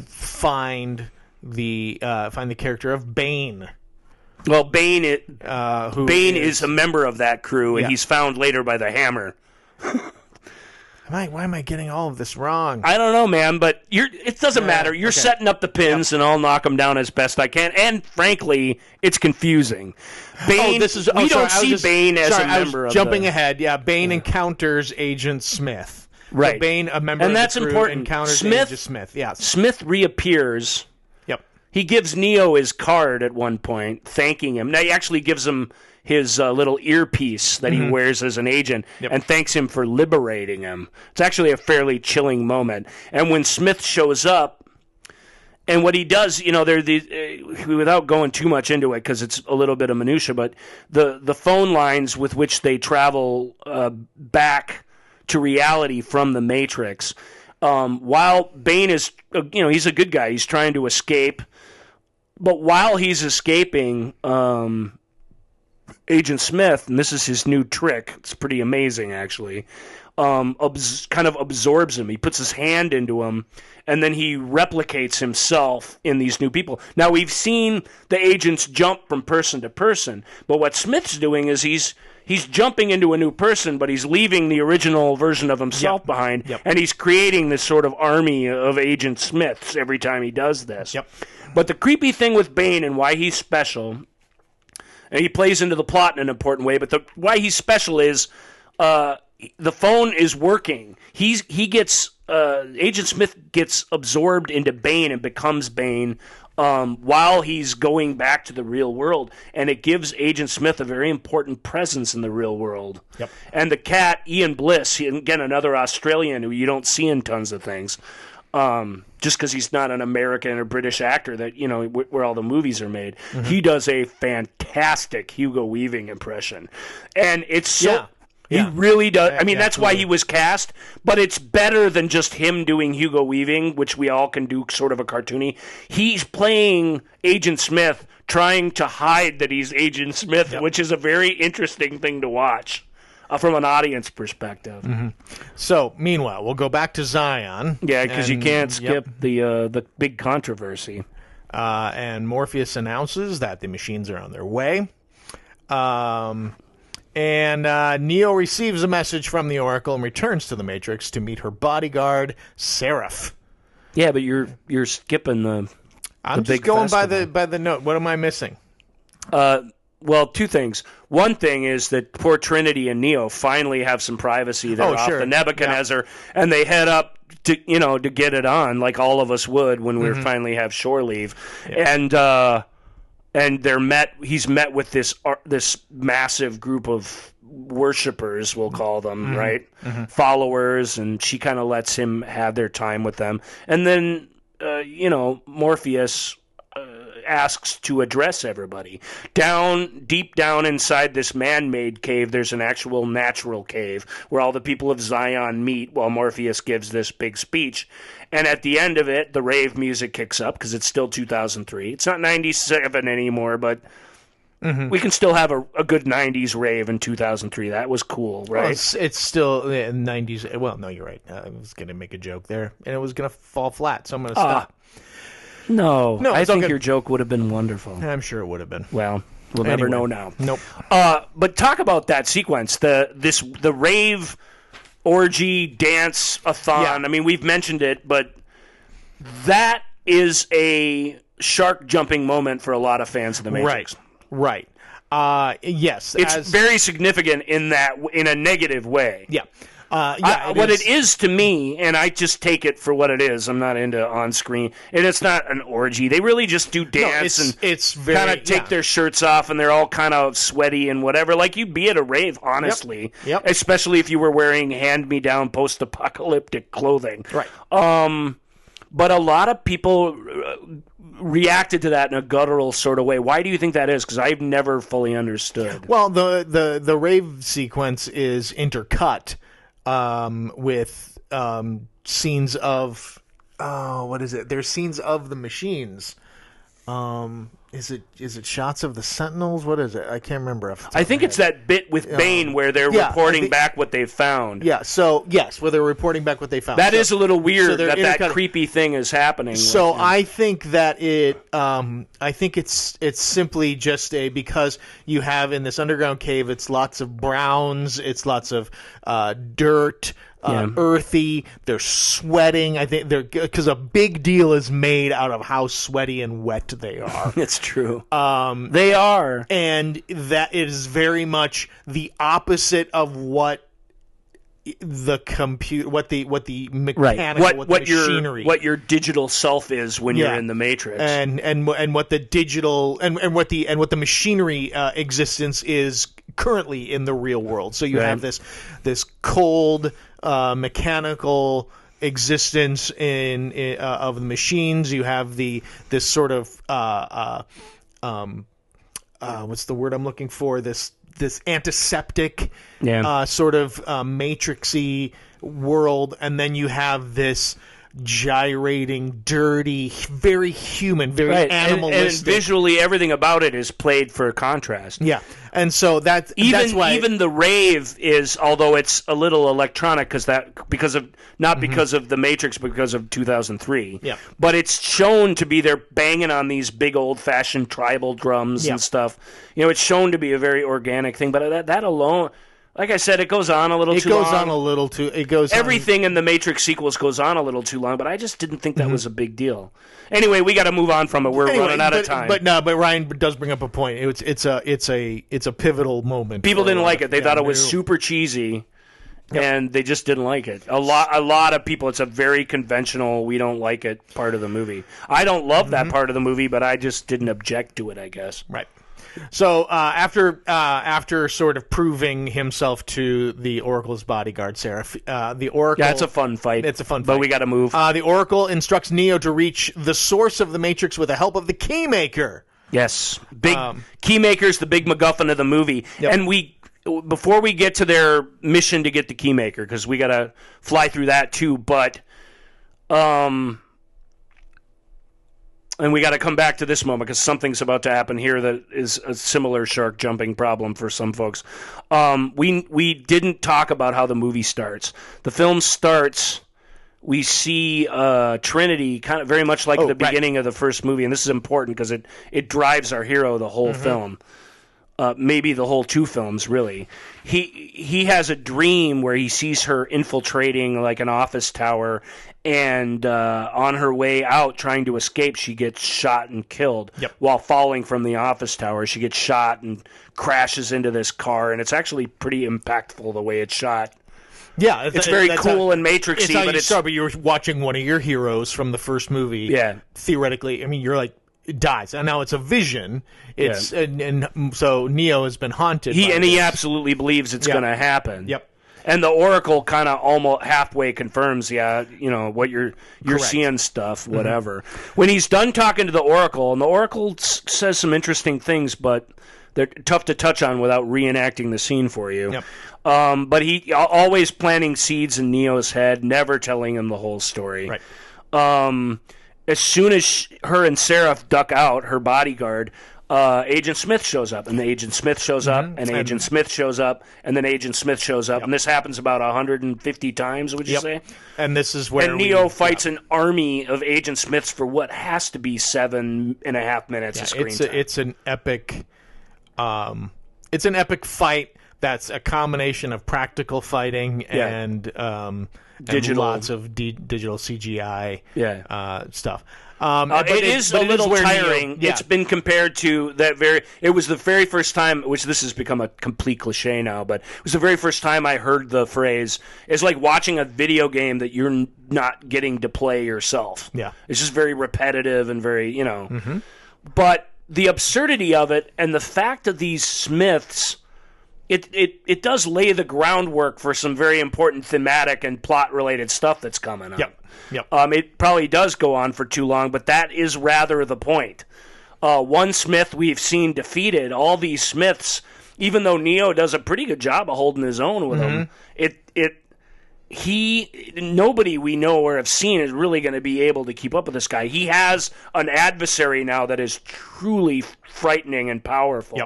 find the character of Bane. Well, Bane is a member of that crew, and he's found later by the Hammer. Why am I getting all of this wrong? I don't know, man, but it doesn't matter. You're setting up the pins, and I'll knock them down as best I can. And frankly, it's confusing. Bane, we don't see Bane as a member of jumping ahead. Yeah, Bane encounters Agent Smith. Right. So Bane, a member and of that's the crew, important. encounters Agent Smith. Yes. Smith reappears. Yep. He gives Neo his card at one point, thanking him. Now, he actually gives him his little earpiece that he wears as an agent, and thanks him for liberating him. It's actually a fairly chilling moment. And when Smith shows up, and what he does, they're without going too much into it because it's a little bit of minutia, but the phone lines with which they travel back to reality from the Matrix, while Bane is, he's a good guy. He's trying to escape. But while he's escaping, Agent Smith, and this is his new trick, it's pretty amazing actually, kind of absorbs him. He puts his hand into him, and then he replicates himself in these new people. Now, we've seen the agents jump from person to person, but what Smith's doing is he's he's jumping into a new person, but he's leaving the original version of himself behind, and he's creating this sort of army of Agent Smiths every time he does this. Yep. But the creepy thing with Bane and why he's special, and he plays into the plot in an important way, but why he's special is the phone is working. Agent Smith gets absorbed into Bane and becomes Bane while he's going back to the real world, and it gives Agent Smith a very important presence in the real world. Yep. And the cat, Ian Bliss, again, another Australian who you don't see in tons of things, just because he's not an American or British actor that, where all the movies are made. Mm-hmm. He does a fantastic Hugo Weaving impression. And it's so... Yeah. He really does. I mean, Yeah, that's why he was cast, but it's better than just him doing Hugo Weaving, which we all can do sort of a cartoony. He's playing Agent Smith, trying to hide that he's Agent Smith, which is a very interesting thing to watch from an audience perspective. Mm-hmm. So, meanwhile, we'll go back to Zion. Yeah, because you can't skip the big controversy. And Morpheus announces that the machines are on their way. And Neo receives a message from the Oracle and returns to the Matrix to meet her bodyguard, Seraph. Yeah, but you're skipping the I'm the just big going festival. by the note. What am I missing? Well, two things. One thing is that poor Trinity and Neo finally have some privacy. They're off the Nebuchadnezzar, and they head up to get it on, like all of us would when we finally have shore leave. Yeah. And he's met with this massive group of worshipers, we'll call them, right? Mm-hmm. Followers, and she kind of lets him have their time with them. And then, Morpheus asks to address everybody. Deep down inside this man-made cave, there's an actual natural cave where all the people of Zion meet while Morpheus gives this big speech. And at the end of it, the rave music kicks up because it's still 2003. It's not 97 anymore, but we can still have a good 90s rave in 2003. That was cool, right? Well, it's still 90s. Well, no, you're right. I was going to make a joke there, and it was going to fall flat, so I'm going to stop. No, I think your joke would have been wonderful. I'm sure it would have been. Well, we'll never know now. Nope. But talk about that sequence, the rave orgy dance-a-thon. Yeah. I mean, we've mentioned it, but that is a shark-jumping moment for a lot of fans of the Matrix. Right. Yes. It's very significant in a negative way. Yeah. What it is to me, and I just take it for what it is. I'm not into on-screen, and it's not an orgy. They really just do dance and it's kind of take their shirts off, and they're all kind of sweaty and whatever. Like you'd be at a rave, honestly. Yep. Especially if you were wearing hand-me-down post-apocalyptic clothing. Right. But a lot of people reacted to that in a guttural sort of way. Why do you think that is? Because I've never fully understood. Well, the rave sequence is intercut with scenes of what is it? There's scenes of the machines. Is it shots of the Sentinels? What is it? I can't remember. I think it's that bit with Bane where they're reporting back what they've found. Yeah. So yes, where they're reporting back what they found. That is a little weird that creepy thing is happening. So I think that I think it's simply just because you have in this underground cave, it's lots of browns, it's lots of dirt. Earthy, they're sweating. I think because a big deal is made out of how sweaty and wet they are. It's true. They are, and that is very much the opposite of what the computer, what the mechanical, what the machinery, what your digital self is when you're in the Matrix, and what the digital and what the machinery existence is currently in the real world. So you have this cold mechanical existence of the machines. You have this sort of what's the word I'm looking for? This antiseptic sort of matrixy world, and then you have this gyrating, dirty, very human, very Right. animalistic. And visually, everything about it is played for contrast. Yeah, and so that's why even the rave is, although it's a little electronic because of the Matrix, but because of 2003. Yeah. But it's shown to be they're banging on these big old fashioned tribal drums Yeah. and stuff. You know, it's shown to be a very organic thing. But that alone, like I said, it goes on a little too long. It goes on a little too. It goes Everything in the Matrix sequels goes on a little too long, but I just didn't think that was a big deal. Anyway, we got to move on from it. We're running out of time. But Ryan does bring up a point. It's a pivotal moment. People for didn't like it. They thought it was no. super cheesy, and they just didn't like it. A lot of people. It's a very conventional. We don't like it part of the movie. I don't love that part of the movie, but I just didn't object to it, I guess. Right. So after sort of proving himself to the Oracle's bodyguard, Seraph, the Oracle... Yeah, it's a fun fight. It's a fun fight. But we got to move. The Oracle instructs Neo to reach the source of the Matrix with the help of the Keymaker. Yes. Keymaker's the big MacGuffin of the movie. Yep. And before we get to their mission to get the Keymaker, because we got to fly through that too, but... And we got to come back to this moment because something's about to happen here that is a similar shark jumping problem for some folks. We didn't talk about how the movie starts. The film starts. We see Trinity kind of very much like the beginning of the first movie, and this is important because it drives our hero the whole film. Maybe the whole two films, really. He has a dream where he sees her infiltrating like an office tower, and on her way out trying to escape, she gets shot and killed. Yep. While falling from the office tower. She gets shot and crashes into this car, and it's actually pretty impactful the way it's shot. Yeah, it's very cool and Matrixy, but you're watching one of your heroes from the first movie. Yeah. Theoretically, I mean, you're like, it dies, and now it's a vision. It's and so Neo has been haunted. He absolutely believes it's going to happen. Yep. And the Oracle kind of almost halfway confirms, what you're seeing stuff, whatever. When he's done talking to the Oracle, and the Oracle says some interesting things, but they're tough to touch on without reenacting the scene for you. Yep. But he always planting seeds in Neo's head, never telling him the whole story. Right. As soon as her and Seraph duck out, her bodyguard, Agent Smith shows up, and the Agent Smith shows up, and Agent Smith shows up, and then Agent Smith shows up, and this happens about 150 times, would you say? And this is where Neo fights an army of Agent Smiths for what has to be 7.5 minutes of screen time. It's an epic, it's an epic fight that's a combination of practical fighting and digital, and lots of digital CGI stuff. It is a little tiring. Neo, It's been compared to it was the very first time, which this has become a complete cliche now, but it was the very first time I heard the phrase, it's like watching a video game that you're not getting to play yourself. Yeah. It's just very repetitive and very, But the absurdity of it and the fact of these Smiths, it does lay the groundwork for some very important thematic and plot-related stuff that's coming up. Yep. It probably does go on for too long, but that is rather the point. One Smith we've seen defeated. All these Smiths, even though Neo does a pretty good job of holding his own with them, nobody we know or have seen is really going to be able to keep up with this guy. He has an adversary now that is truly frightening and powerful.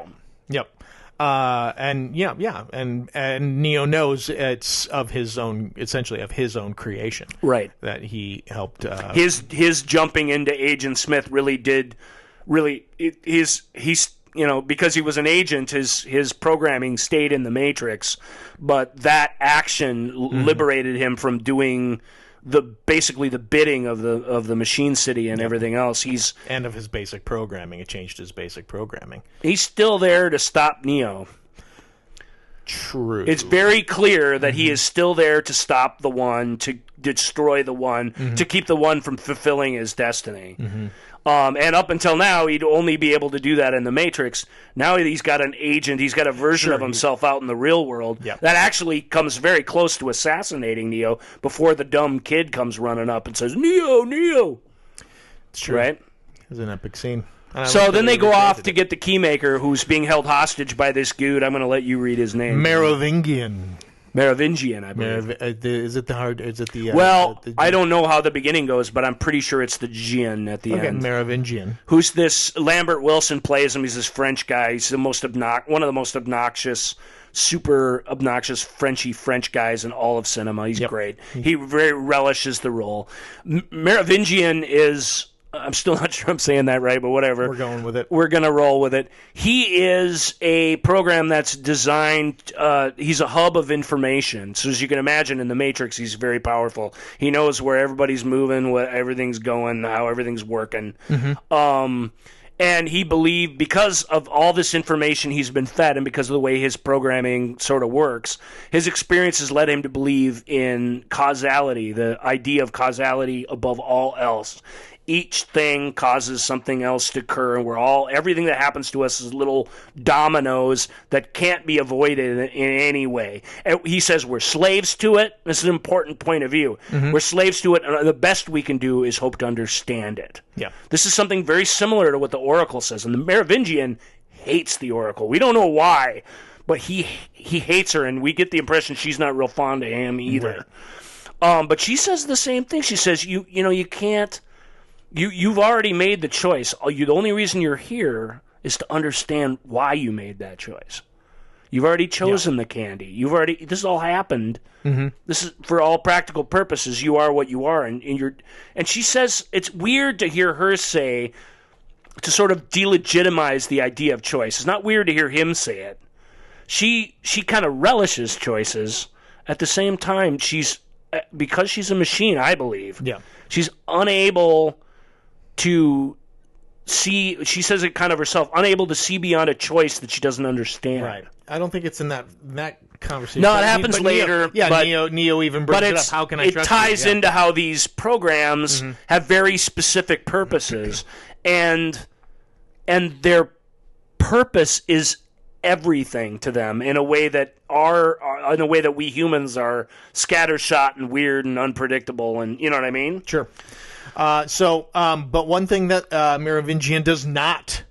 Yep. And Neo knows it's of his own, essentially of his own creation, right? That he helped. His jumping into Agent Smith because he was an agent, his programming stayed in the Matrix, but that action liberated him from doing basically the bidding of the machine city and everything else. And of his basic programming. It changed his basic programming. He's still there to stop Neo. True. It's very clear that he is still there to stop the One, to destroy the One, to keep the One from fulfilling his destiny. And up until now, he'd only be able to do that in the Matrix. Now he's got an agent, he's got a version of himself out in the real world that actually comes very close to assassinating Neo before the dumb kid comes running up and says, Neo! It's true. Right? It's an epic scene. So then they go off to get the Keymaker, who's being held hostage by this dude. I'm going to let you read his name. Merovingian. Merovingian, I believe. Is it the hard? Is it the? I don't know how the beginning goes, but I'm pretty sure it's the Gian at the end. Merovingian. Who's this? Lambert Wilson plays him. He's this French guy. He's one of the most obnoxious, super obnoxious French guys in all of cinema. He's great. He very relishes the role. Merovingian is. I'm still not sure I'm saying that right, but whatever. We're going with it. We're going to roll with it. He is a program that's designed, he's a hub of information. So as you can imagine, in the Matrix, he's very powerful. He knows where everybody's moving, what everything's going, how everything's working. And he believed, because of all this information he's been fed and because of the way his programming sort of works, his experiences led him to believe in causality, the idea of causality above all else. Each thing causes something else to occur, and everything that happens to us is little dominoes that can't be avoided in any way. And he says we're slaves to it. This is an important point of view. We're slaves to it, and the best we can do is hope to understand it. Yeah. This is something very similar to what the Oracle says, and the Merovingian hates the Oracle. We don't know why, but he hates her, and we get the impression she's not real fond of him either. Right. But she says the same thing. She says, you can't. You've already made the choice. The only reason you're here is to understand why you made that choice. You've already chosen the candy. This has all happened. This is, for all practical purposes, you are what you are, and she says it's weird to hear her say, to sort of delegitimize the idea of choice. It's not weird to hear him say it. She kind of relishes choices. At the same time, because she's a machine, I believe. Yeah. She's unable to see, she says it kind of herself, unable to see beyond a choice that she doesn't understand. Right. I don't think it's in that conversation. No, it happens later. Neo even brings it up. How can I trust you? It ties into how these programs have very specific purposes, and their purpose is everything to them in a way that we humans are scattershot and weird and unpredictable, and you know what I mean? Sure. But one thing that Merovingian does not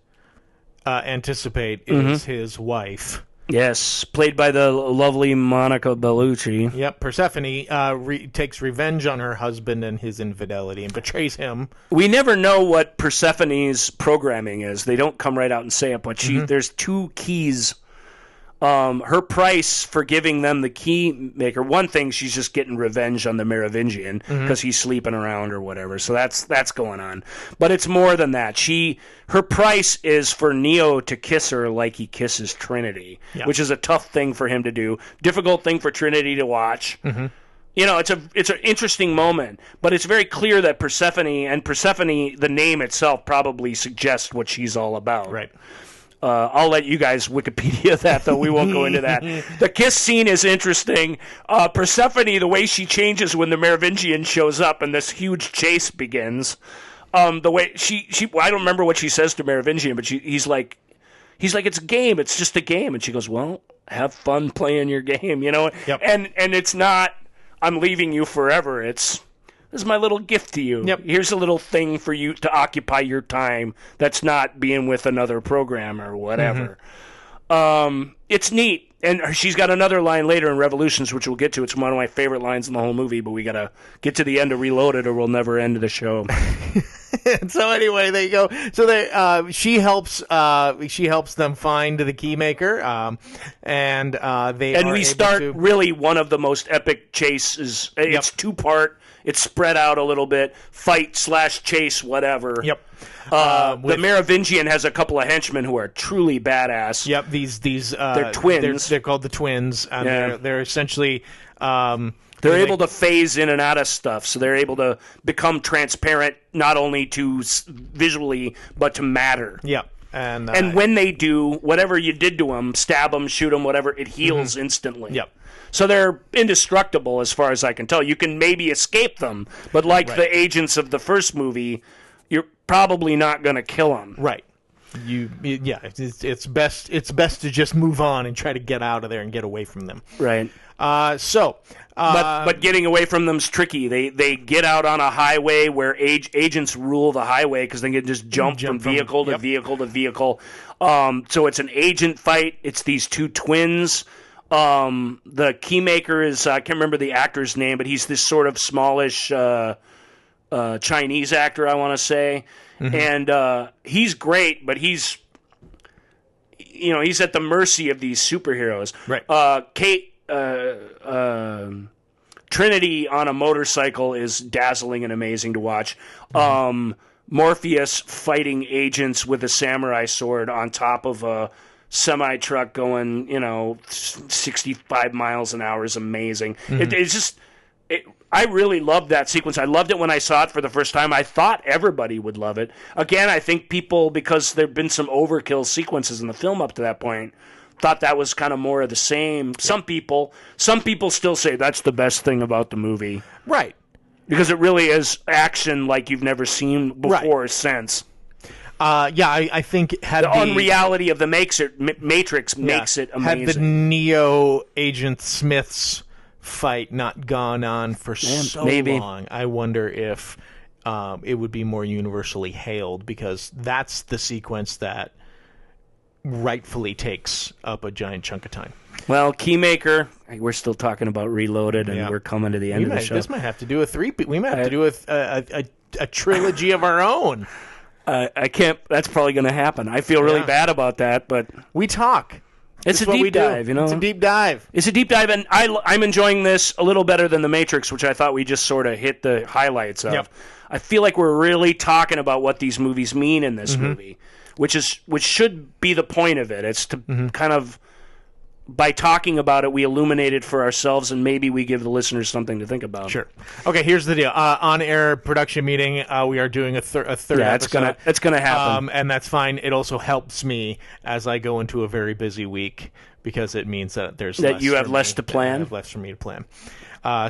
anticipate is his wife. Yes, played by the lovely Monica Bellucci. Yep, Persephone takes revenge on her husband and his infidelity and betrays him. We never know what Persephone's programming is. They don't come right out and say it, but there's two keys. Her price for giving them the key maker, one thing, she's just getting revenge on the Merovingian because he's sleeping around or whatever. So that's going on. But it's more than that. Her price is for Neo to kiss her like he kisses Trinity, which is a tough thing for him to do. Difficult thing for Trinity to watch. You know, it's an interesting moment, but it's very clear that Persephone, the name itself probably suggests what she's all about. Right. I'll let you guys Wikipedia that, though. We won't go into that. The kiss scene is interesting. Persephone, the way she changes when the Merovingian shows up and this huge chase begins. The way she I don't remember what she says to Merovingian, but he's like, it's a game. It's just a game. And she goes, well, have fun playing your game, you know? Yep. And it's not, I'm leaving you forever. It's, this is my little gift to you. Yep. Here's a little thing for you to occupy your time that's not being with another programmer or whatever. It's neat. And she's got another line later in Revolutions, which we'll get to. It's one of my favorite lines in the whole movie, but we got to get to the end of Reloaded or we'll never end the show. So anyway, there you go. So she helps them find the keymaker, and we start really one of the most epic chases. It's two-part. It's spread out a little bit. Fight/chase, whatever. Yep. The Merovingian has a couple of henchmen who are truly badass. Yep. These they're twins. They're called the twins. And they're essentially. They're able to phase in and out of stuff, so they're able to become transparent not only to visually but to matter. Yeah. And when they do, whatever you did to them, stab them, shoot them, whatever, it heals instantly. Yep. So they're indestructible as far as I can tell. You can maybe escape them, but like the agents of the first movie, you're probably not going to kill them. Right. It's best to just move on and try to get out of there and get away from them. Right. But getting away from them's tricky. They get out on a highway where agents rule the highway because they can just jump from vehicle to vehicle to vehicle. So it's an agent fight. It's these two twins. The keymaker is, I can't remember the actor's name, but he's this sort of smallish Chinese actor, I want to say. And he's great, but he's at the mercy of these superheroes. Right. Trinity on a motorcycle is dazzling and amazing to watch. Morpheus fighting agents with a samurai sword on top of a semi-truck going, 65 miles an hour is amazing. It's just... I really loved that sequence. I loved it when I saw it for the first time. I thought everybody would love it. Again, I think people, because there have been some overkill sequences in the film up to that point, thought that was kind of more of the same. Yeah. Some people still say that's the best thing about the movie. Right. Because it really is action like you've never seen before or since. I think had the unreality of the Matrix makes it amazing. Had the Neo Agent Smiths fight not gone on for so long, I wonder if it would be more universally hailed, because that's the sequence that rightfully takes up a giant chunk of time. Well, Keymaker, we're still talking about Reloaded, and we're coming to the end of the show. This might have to do a three-peat. We might have to do a trilogy of our own. I can't. That's probably going to happen. I feel really bad about that, but we talk. It's a deep dive, It's a deep dive. It's a deep dive, and I'm enjoying this a little better than The Matrix, which I thought we just sort of hit the highlights of. Yep. I feel like we're really talking about what these movies mean in this movie, which should be the point of it. It's to kind of, by talking about it, we illuminate it for ourselves, and maybe we give the listeners something to think about. Sure. Okay, here's the deal. On-air production meeting, we are doing a third episode. It's gonna happen. And that's fine. It also helps me as I go into a very busy week, because it means that you have less to plan. I have less for me to plan.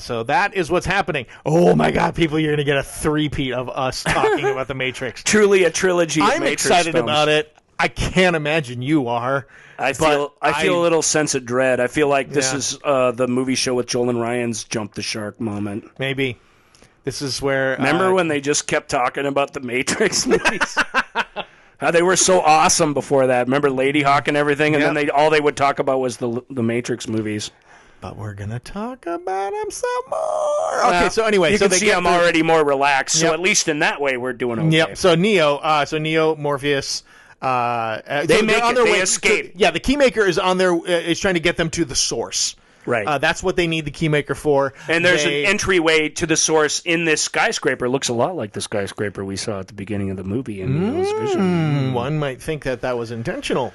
So that is what's happening. Oh my God, people, you're going to get a three-peat of us talking about The Matrix. Truly a trilogy of I'm Matrix excited films. about it. I can't imagine you are. I feel a little sense of dread. I feel like this is the movie show with Joel and Ryan's jump the shark moment. Maybe. This is where... Remember when they just kept talking about the Matrix movies? How they were so awesome before that. Remember Lady Hawk and everything? And then all they would talk about was the Matrix movies. But we're going to talk about them some more. Okay, so anyway. You can see I'm already more relaxed. So at least in that way, we're doing okay. Yep, so Neo, Morpheus... they escape. The Keymaker is on there, is trying to get them to the source. Right. That's what they need the Keymaker for. And there's an entryway to the source in this skyscraper. It looks a lot like the skyscraper we saw at the beginning of the movie in Neil's vision. One might think that was intentional.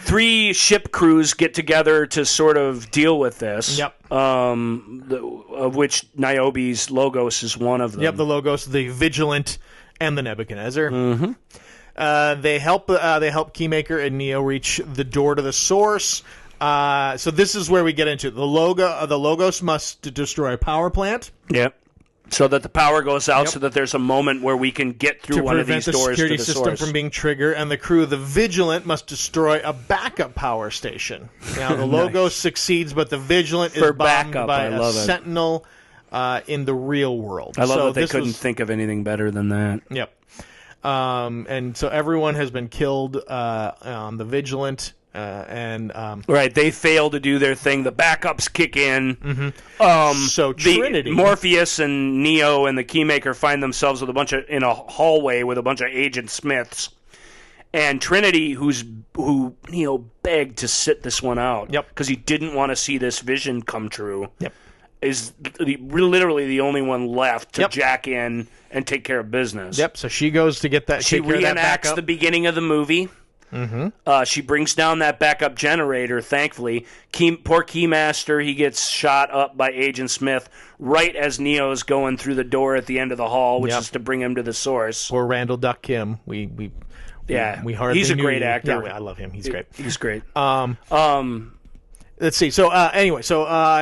3 ship crews get together to sort of deal with this. Yep. Of which Niobe's Logos is one of them. Yep, the Logos, the Vigilant, and the Nebuchadnezzar. They help Keymaker and Neo reach the door to the source. So this is where we get into the Logos must destroy a power plant. Yep. So that the power goes out, so that there's a moment where we can get through one of these doors to the source. To prevent the security system from being triggered, and the crew of the Vigilant must destroy a backup power station. Now, the Logos succeeds, but the Vigilant is bombed by a Sentinel in the real world. I love that they couldn't think of anything better than that. Yep. And so everyone has been killed on the Vigilant. Right, they fail to do their thing. The backups kick in. So Trinity, Morpheus and Neo and the Keymaker find themselves with in a hallway with a bunch of Agent Smiths, and Trinity, who Neo begged to sit this one out, because he didn't want to see this vision come true. Yep. Is literally the only one left to jack in and take care of business. Yep. So she goes to get that. She reenacts the beginning of the movie. She brings down that backup generator, thankfully. Poor Keymaster, he gets shot up by Agent Smith right as Neo's going through the door at the end of the hall, which is to bring him to the source. Poor Randall Duck Kim. We hardly he's a knew great actor. Yeah, I love him. He's great. He's great. Let's see. So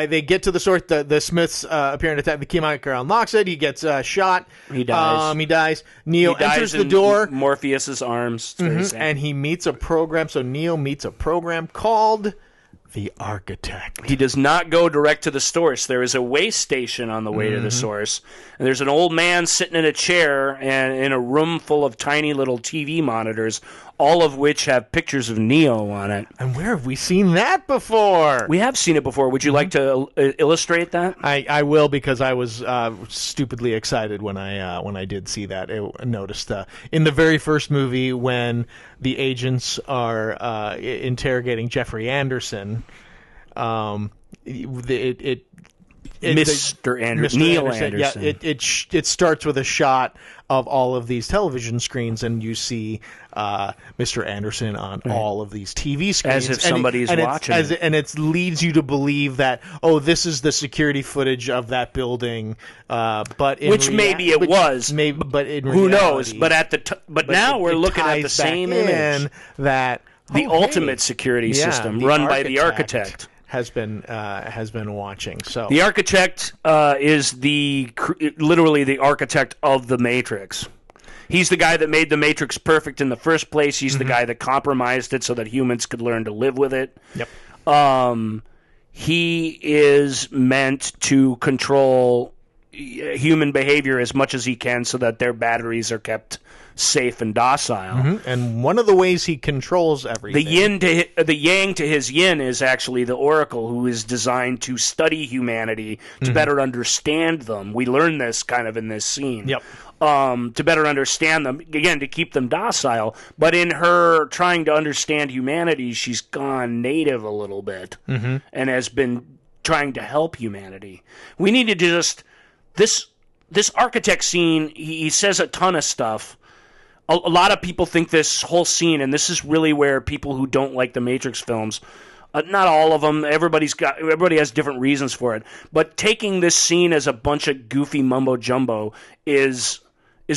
they get to the source. The Smiths appear and attack. The Keymaker unlocks it. He gets shot. He dies. Neo enters the door. Morpheus's arms. And he meets a program. So Neo meets a program called The architect. He does not go direct to the source. There is a way station on the way to the source, and there's an old man sitting in a chair and in a room full of tiny little TV monitors, all of which have pictures of Neo on it. And where have we seen that before? We have seen it before. Would you like to illustrate that? I will, because I was stupidly excited when I did see that. I noticed in the very first movie when the agents are interrogating Jeffrey Anderson, Mr. Anderson, Neil Anderson. Yeah, it starts with a shot of all of these television screens, and you see Mr. Anderson on all of these TV screens, as if somebody's watching. And it leads you to believe that, oh, this is the security footage of that building, but in which maybe it was, maybe, but in who reality, knows? But now we're looking at the same image. That the ultimate security system run by the architect has been watching. So the architect is literally the architect of the Matrix. He's the guy that made the Matrix perfect in the first place. He's the guy that compromised it so that humans could learn to live with it. Yep. He is meant to control human behavior as much as he can so that their batteries are kept safe and docile. And one of the ways he controls everything, the yang to his yin, is actually the Oracle, who is designed to study humanity to better understand them. We learn this kind of in this scene. Yep. To better understand them, again, to keep them docile. But in her trying to understand humanity, she's gone native a little bit and has been trying to help humanity. We need to just this architect scene. He says a ton of stuff. A lot of people think this whole scene, and this is really where people who don't like the Matrix films, not all of them, everybody has different reasons for it, but taking this scene as a bunch of goofy mumbo jumbo is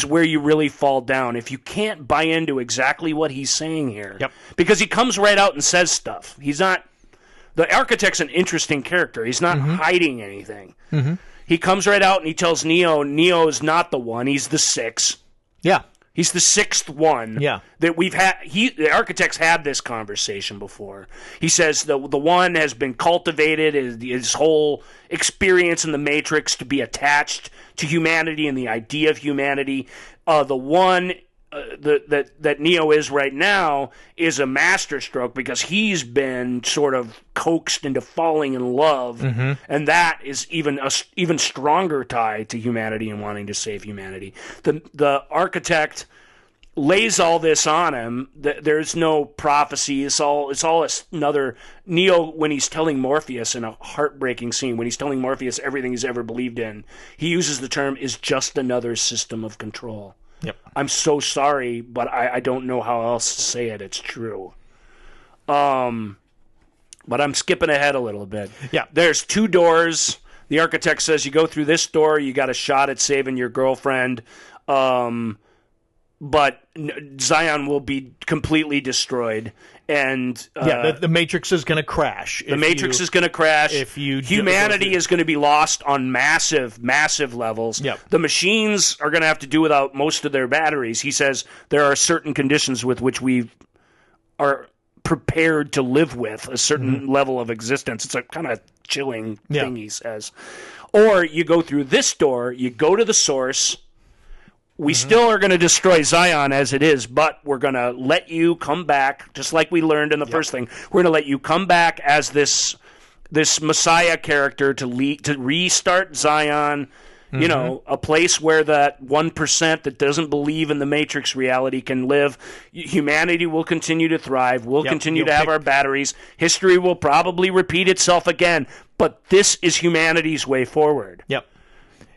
where you really fall down if you can't buy into exactly what he's saying here. Yep. Because he comes right out and says stuff. The architect's an interesting character. He's not hiding anything. He comes right out and he tells Neo is not the one. He's the six. Yeah. He's the sixth one. Yeah. That we've had. The architect's had this conversation before. He says the one has been cultivated, his whole experience in the Matrix, to be attached to humanity and the idea of humanity. The one that Neo is right now is a masterstroke because he's been sort of coaxed into falling in love, and that is even stronger tie to humanity and wanting to save humanity. The architect lays all this on him. There's no prophecy. It's all another Neo when he's telling Morpheus in a heartbreaking scene. When he's telling Morpheus everything he's ever believed in, he uses the term "is just another system of control." Yep. I'm so sorry, but I don't know how else to say it. It's true. But I'm skipping ahead a little bit. Yeah. There's two doors. The architect says you go through this door, you got a shot at saving your girlfriend. But Zion will be completely destroyed. And the Matrix is going to crash. The Matrix is going to crash. Humanity is going to be lost on massive levels. Yep. The machines are going to have to do without most of their batteries. He says there are certain conditions with which we are prepared to live with a certain level of existence. It's a kind of chilling thing he says. Or you go through this door, you go to the source. We still are going to destroy Zion as it is, but we're going to let you come back, just like we learned in the first thing. We're going to let you come back as this Messiah character to restart Zion, you know, a place where that 1% that doesn't believe in the Matrix reality can live. Humanity will continue to thrive. We'll continue to have our batteries. History will probably repeat itself again, but this is humanity's way forward. Yep.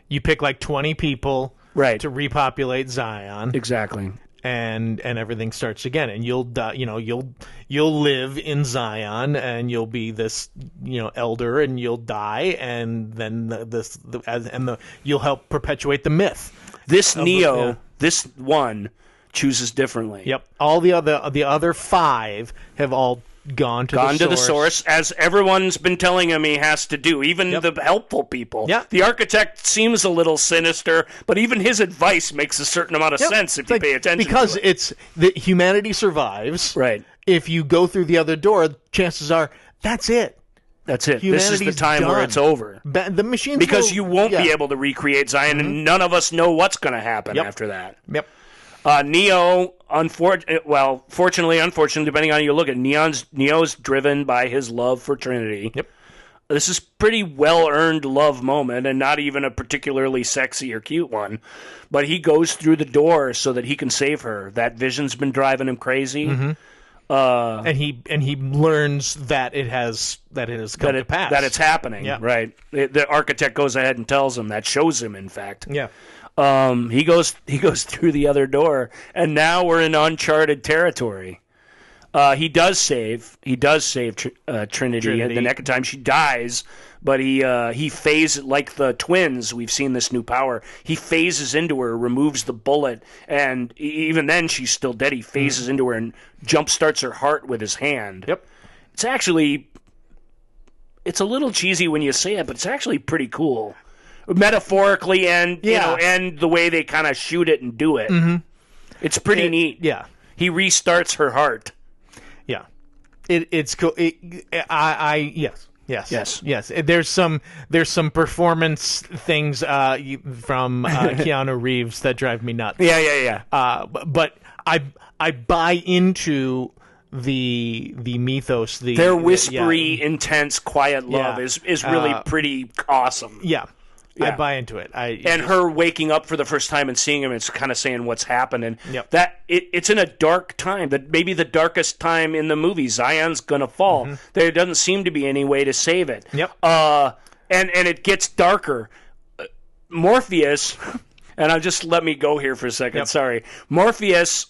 You pick like 20 people. Right. To repopulate Zion. Exactly. And everything starts again, and you'll die, you'll live in Zion, and you'll be this elder, and you'll die, and then you'll help perpetuate the myth. This Neo, this one chooses differently. Yep. All the other five have all gone to the source, as everyone's been telling him he has to do, even the helpful people. Yeah. The architect seems a little sinister, but even his advice makes a certain amount of sense if you pay attention because to it. it's that humanity survives, right? if you go through the other door, chances are that's it. That's it. This is the Humanity's time where done. it's over. The machines Because will- you won't yeah. be able to recreate Zion, and none of us know what's going to happen Yep. after that. Yep. Neo, fortunately, unfortunately, depending on how you look at it, Neo's driven by his love for Trinity. Yep. This is pretty well-earned love moment, and not even a particularly sexy or cute one. But he goes through the door so that he can save her. That vision's been driving him crazy. And he learns that it has come to pass. That it's happening. Yeah. Right. The architect goes ahead and tells him that, shows him, in fact. Yeah. He goes through the other door, and now we're in uncharted territory. He does save Trinity at the neck of time. She dies, but he phases, like the twins. We've seen this new power. He phases into her, removes the bullet, and even then she's still dead. He phases into her and jump starts her heart with his hand. Yep. It's a little cheesy when you say it, but it's actually pretty cool, metaphorically, and and the way they kind of shoot it and do it. It's pretty neat. Yeah. He restarts her heart. Yeah. It's cool. Yes. There's some performance things from Keanu Reeves that drive me nuts. Yeah. But I buy into the mythos. Their whispery, intense, quiet love Yeah. is really pretty awesome. Yeah. Yeah. I buy into it. And her waking up for the first time and seeing him, it's kind of saying what's happening. Yep. That it's in a dark time, that maybe the darkest time in the movie. Zion's gonna fall. There doesn't seem to be any way to save it. Yep. And it gets darker. Morpheus, and I'll just let me go here for a second. Yep. Sorry, Morpheus.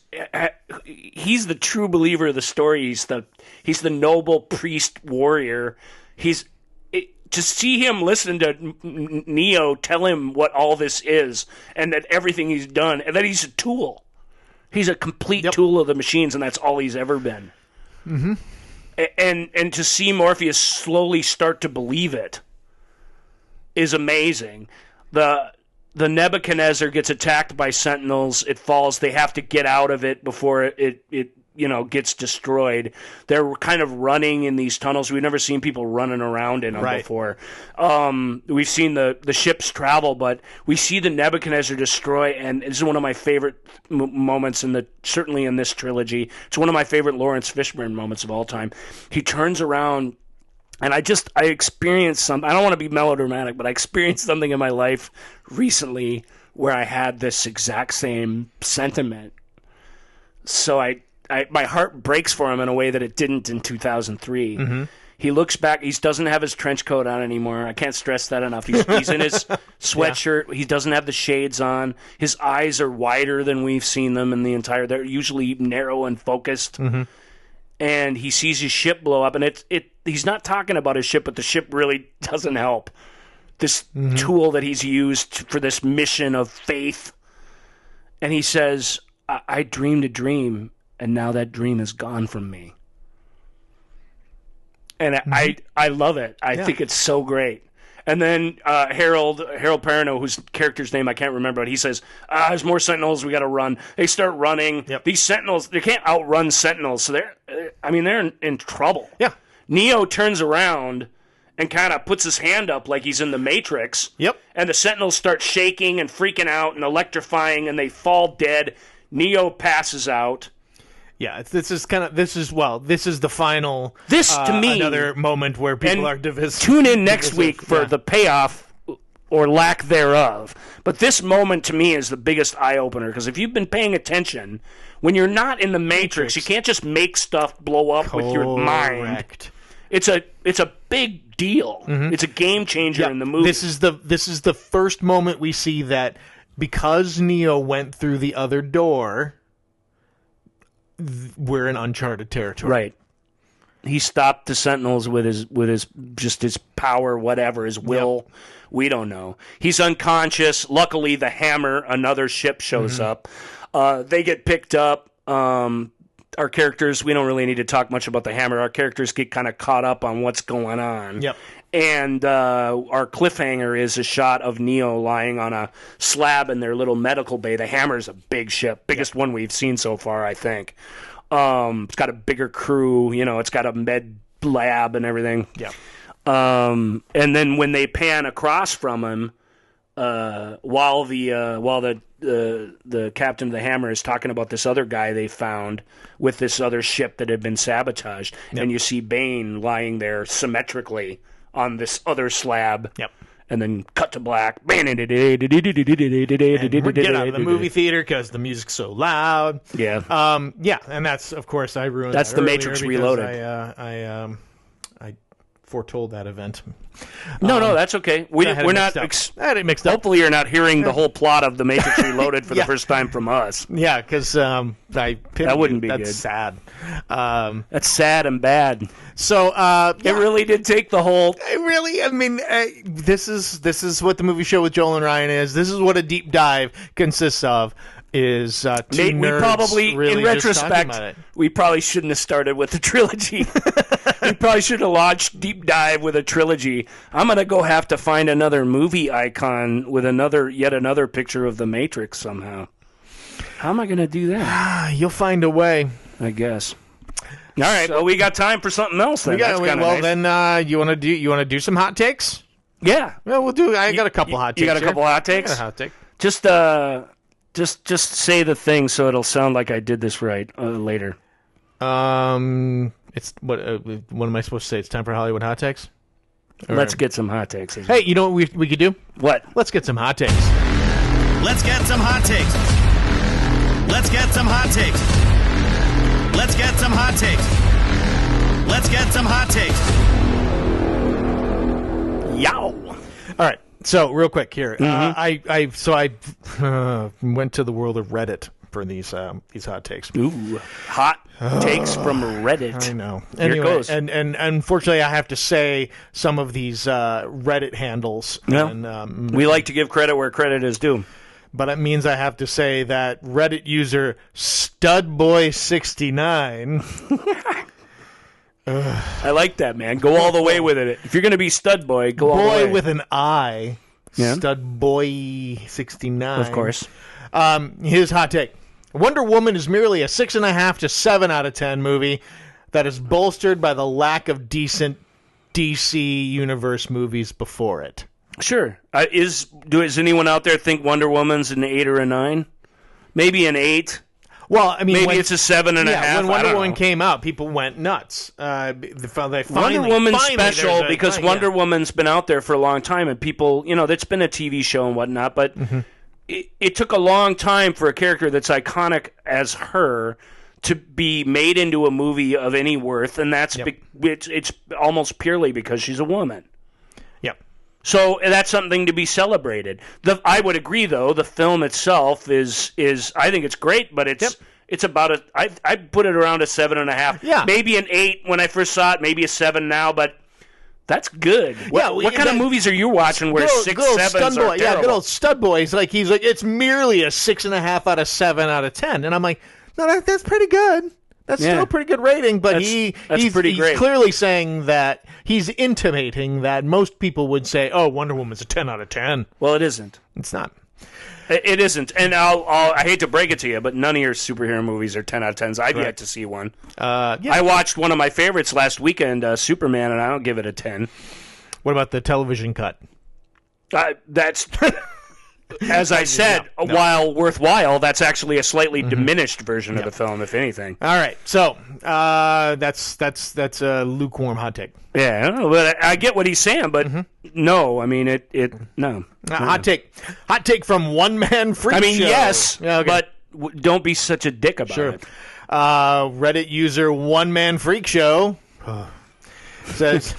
He's the true believer of the story. He's the noble priest warrior. To see him listen to Neo tell him what all this is, and that everything he's done, and that he's a tool. He's a complete tool of the machines, and that's all he's ever been. Mm-hmm. And to see Morpheus slowly start to believe it is amazing. The Nebuchadnezzar gets attacked by Sentinels. It falls. They have to get out of it before it gets destroyed. They're kind of running in these tunnels. We've never seen people running around in them before. We've seen the ships travel, but we see the Nebuchadnezzar destroy, and this is one of my favorite moments certainly in this trilogy. It's one of my favorite Lawrence Fishburne moments of all time. He turns around, and I experienced something. I don't want to be melodramatic, but I experienced something in my life recently where I had this exact same sentiment. So my heart breaks for him in a way that it didn't in 2003. Mm-hmm. He looks back. He doesn't have his trench coat on anymore. I can't stress that enough. He's in his sweatshirt. Yeah. He doesn't have the shades on. His eyes are wider than we've seen them in the entire. They're usually narrow and focused. Mm-hmm. And he sees his ship blow up. And he's not talking about his ship, but the ship really doesn't help. This tool that he's used for this mission of faith. And he says, I dreamed a dream, and now that dream is gone from me. And I love it. I think it's so great. And then Harold Perrineau, whose character's name I can't remember, but he says, there's more Sentinels, we got to run. They start running. Yep. These Sentinels, they can't outrun Sentinels, so they're in trouble. Yeah. Neo turns around and kind of puts his hand up like he's in the Matrix. Yep. And the Sentinels start shaking and freaking out and electrifying, and they fall dead. Neo passes out. Yeah, this is the final. This to me, another moment where people are divisive. Tune in next week for the payoff or lack thereof. But this moment to me is the biggest eye opener, because if you've been paying attention, when you're not in the Matrix, you can't just make stuff blow up with your mind. It's a big deal. Mm-hmm. It's a game changer in the movie. This is the first moment we see that because Neo went through the other door, we're in uncharted territory. Right. He stopped the Sentinels with his power, whatever, his will. Yep. We don't know. He's unconscious. Luckily, the Hammer, another ship, shows up. They get picked up. Our characters, we don't really need to talk much about the Hammer. Our characters get kind of caught up on what's going on. Yep. And our cliffhanger is a shot of Neo lying on a slab in their little medical bay. The Hammer's a big ship, biggest one we've seen so far, I think. It's got a bigger crew. It's got a med lab and everything. Yeah. And then when they pan across from him, while the captain of the Hammer is talking about this other guy they found with this other ship that had been sabotaged, and you see Bane lying there symmetrically on this other slab. Yep. And then cut to black. And we get out of the movie theater because the music's so loud. Yeah. Yeah, and that's, of course, I ruined That's that the earlier Matrix because Reloaded. I foretold that event. No, that's okay. We're not. I had it mixed up. Hopefully, you're not hearing the whole plot of The Matrix Reloaded for the first time from us. Yeah, because that wouldn't be that's good. sad. That's sad and bad. So It really did take the whole. I mean, this is what the movie show with Joel and Ryan is. This is what a deep dive consists of. Is two We nerds probably, really in just talking retrospect, about it. we probably shouldn't have started with the trilogy. We probably should have launched Deep Dive with a trilogy. I'm going to go have to find another movie icon with yet another picture of the Matrix somehow. How am I going to do that? You'll find a way. I guess. All right. Well, we got time for something else then. Then you want to do some hot takes? Yeah. Well, we'll do. I got a couple hot takes. You got a couple hot takes? I got a hot take. Just say the thing so it'll sound like I did this right later. It's what am I supposed to say? It's time for Hollywood hot takes. Let's get some hot takes. Hey, you know what we could do? What? Let's get some hot takes. Let's get some hot takes. Let's get some hot takes. Let's get some hot takes. Let's get some hot takes. Yow. All right. So real quick here, Mm-hmm. I went to the world of Reddit for these hot takes. Ooh, hot takes from Reddit. I know. Here it goes. And unfortunately, I have to say some of these Reddit handles. Yeah. And, We like to give credit where credit is due. but it means I have to say that Reddit user Studboy69. I like that, man. Go all the way with it. If you're going to be stud boy, go all the way. Boy with an I. Yeah. Studboy69. Of course. His hot take. Wonder Woman is merely a 6.5 to 7 out of 10 movie that is bolstered by the lack of decent DC Universe movies before it. Sure. Does anyone out there think Wonder Woman's an 8 or a 9? Maybe an 8. Well, I mean, Maybe it's a 7.5. When Wonder Woman came out, people went nuts. Wonder Woman's special because Wonder Woman's been out there for a long time, and people, it's been a TV show and whatnot, but it took a long time for a character that's iconic as her to be made into a movie of any worth, and that's it's almost purely because she's a woman. Yep. So that's something to be celebrated. I would agree, though, the film itself is I think it's great, but it's about I put it around a 7.5. Yeah. Maybe an 8 when I first saw it, maybe a 7 now, but that's good. What kind of movies are you watching where 6, 7s are terrible? Yeah, good old stud boy. He's like it's merely a 6.5 out of 7 out of 10, and I'm like, no, that's pretty good. That's still a pretty good rating, but he's great. Clearly saying that he's intimating that most people would say, "Oh, Wonder Woman's a 10 out of 10." Well, it isn't. It's not. It isn't, and I hate to break it to you, but none of your superhero movies are 10 out of 10s. I've yet to see one. I watched one of my favorites last weekend, Superman, and I don't give it a 10. What about the television cut? That's, as I said, while worthwhile, that's actually a slightly diminished version of the film, if anything. All right, so that's a lukewarm hot take. Yeah, but I get what he's saying, but no, I mean no. Hot take from One Man Freak I mean, Show. yes, Yeah, okay. but don't be such a dick about it. Reddit user One Man Freak Show says,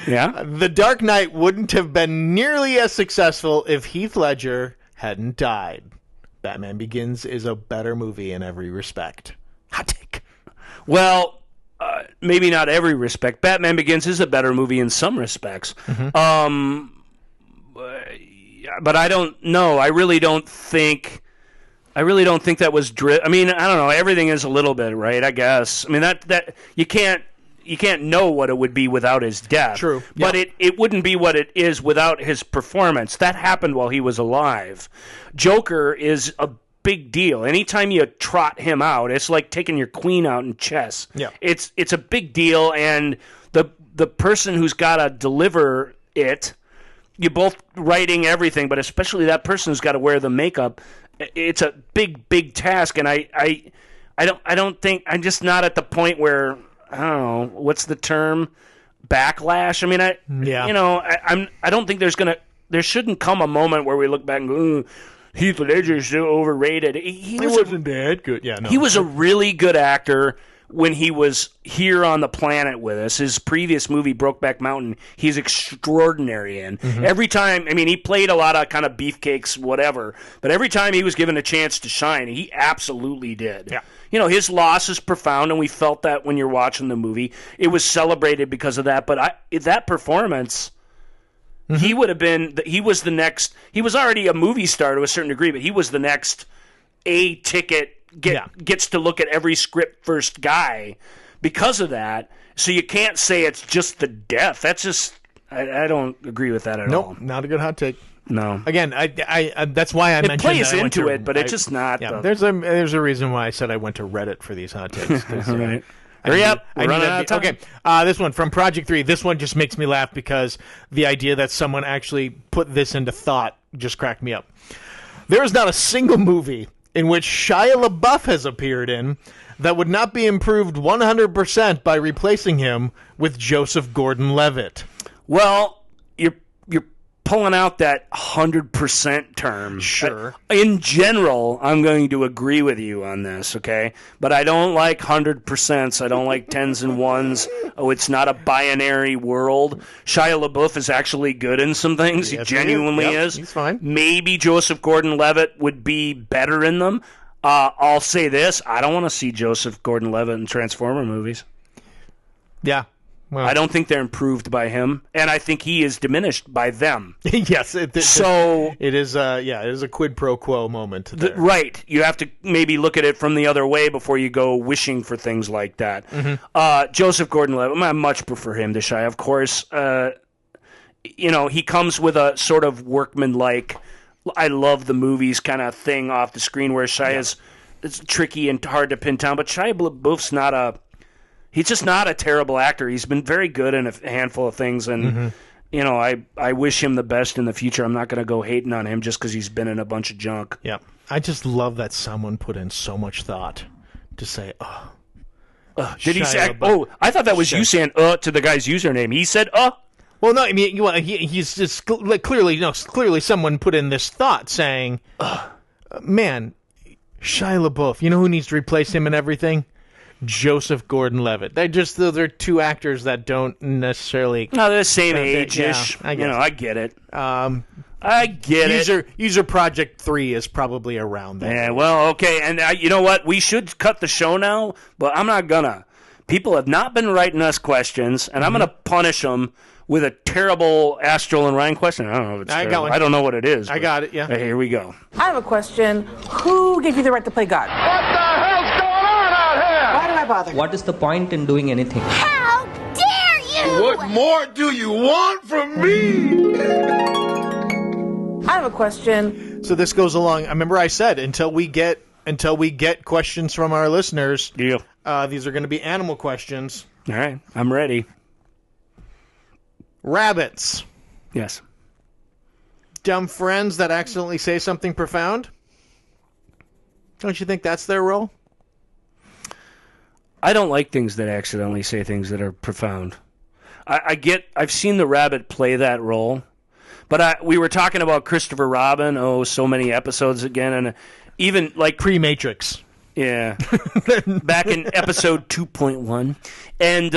Yeah, The Dark Knight wouldn't have been nearly as successful if Heath Ledger hadn't died. Batman Begins is a better movie in every respect. Hot take. well. Maybe not every respect. Batman Begins is a better movie in some respects. But I don't know. I really don't think that was I mean, I don't know. Everything is a little bit, right? I guess. I mean that you can't know what it would be without his death. True. But it wouldn't be what it is without his performance. That happened while he was alive. Joker is a big deal. Anytime you trot him out, it's like taking your queen out in chess. Yeah. It's a big deal, and the person who's got to deliver it, you're both writing everything, but especially that person who's got to wear the makeup. It's a big task, and I don't think, I'm just not at the point where, I don't know, what's the term? Backlash. I mean, I don't think there shouldn't come a moment where we look back and go, ooh, Heath Ledger's so overrated. He wasn't that good. Yeah, no. He was a really good actor when he was here on the planet with us. His previous movie, Brokeback Mountain, he's extraordinary in. Every time, I mean, he played a lot of kind of beefcakes, whatever, but every time he was given a chance to shine, he absolutely did. Yeah. His loss is profound, and we felt that when you're watching the movie. It was celebrated because of that, but that performance... He would have been. He was the next. He was already a movie star to a certain degree, but he was the next ticket. Gets to look at every script first guy because of that. So you can't say it's just the death. That's just. I don't agree with that at all. Nope, not a good hot take. No. Again, I that's why I mentioned plays that into it, but it's just not. Yeah, there's a reason why I said I went to Reddit for these hot takes. Right. Hurry up. We're running out of time. Okay. This one from Project 3. This one just makes me laugh because the idea that someone actually put this into thought just cracked me up. There is not a single movie in which Shia LaBeouf has appeared in that would not be improved 100% by replacing him with Joseph Gordon-Levitt. Well, you're pulling out that 100% term. Sure. In general, I'm going to agree with you on this, okay? But I don't like 100%. I don't like tens and ones. Oh, it's not a binary world. Shia LaBeouf is actually good in some things. Yes, he genuinely is. He's fine. Maybe Joseph Gordon-Levitt would be better in them. I'll say this. I don't want to see Joseph Gordon-Levitt in Transformer movies. Yeah. Well, I don't think they're improved by him, and I think he is diminished by them. Yes. It is a quid pro quo moment there. Right. You have to maybe look at it from the other way before you go wishing for things like that. Joseph Gordon-Levitt, I much prefer him to Shia, of course. He comes with a sort of workman-like, I love the movies kind of thing off the screen where Shia's it's tricky and hard to pin down, but Shia LaBeouf's he's just not a terrible actor. He's been very good in a handful of things, and I wish him the best in the future. I'm not going to go hating on him just because he's been in a bunch of junk. Yeah, I just love that someone put in so much thought to say, did he say? Oh, I thought that was you saying to the guy's username. He said Well, no, I mean he's just clearly someone put in this thought saying, man, Shia LaBeouf, you know who needs to replace him and everything? Joseph Gordon-Levitt. Those are two actors that don't necessarily. No, they're the same age-ish. Yeah, I guess. I get it. I get it. User Project 3 is probably around there. Yeah, well, okay, and you know what? We should cut the show now, but I'm not gonna. People have not been writing us questions, and I'm gonna punish them with a terrible Astral and Ryan question. I don't know if it's terrible. I don't know what it is. I got it, yeah. Here we go. I have a question. Who gave you the right to play God? What the hell's going on out here? Why do I bother? What is the point in doing anything? How dare you! What more do you want from me? I have a question. So this goes along. I remember I said until we get questions from our listeners, these are going to be animal questions. All right, I'm ready. Rabbits. Yes. Dumb friends that accidentally say something profound? Don't you think that's their role? I don't like things that accidentally say things that are profound. I've seen the rabbit play that role, but we were talking about Christopher Robin, so many episodes again, and even like pre-Matrix. Yeah. Back in episode 2.1. And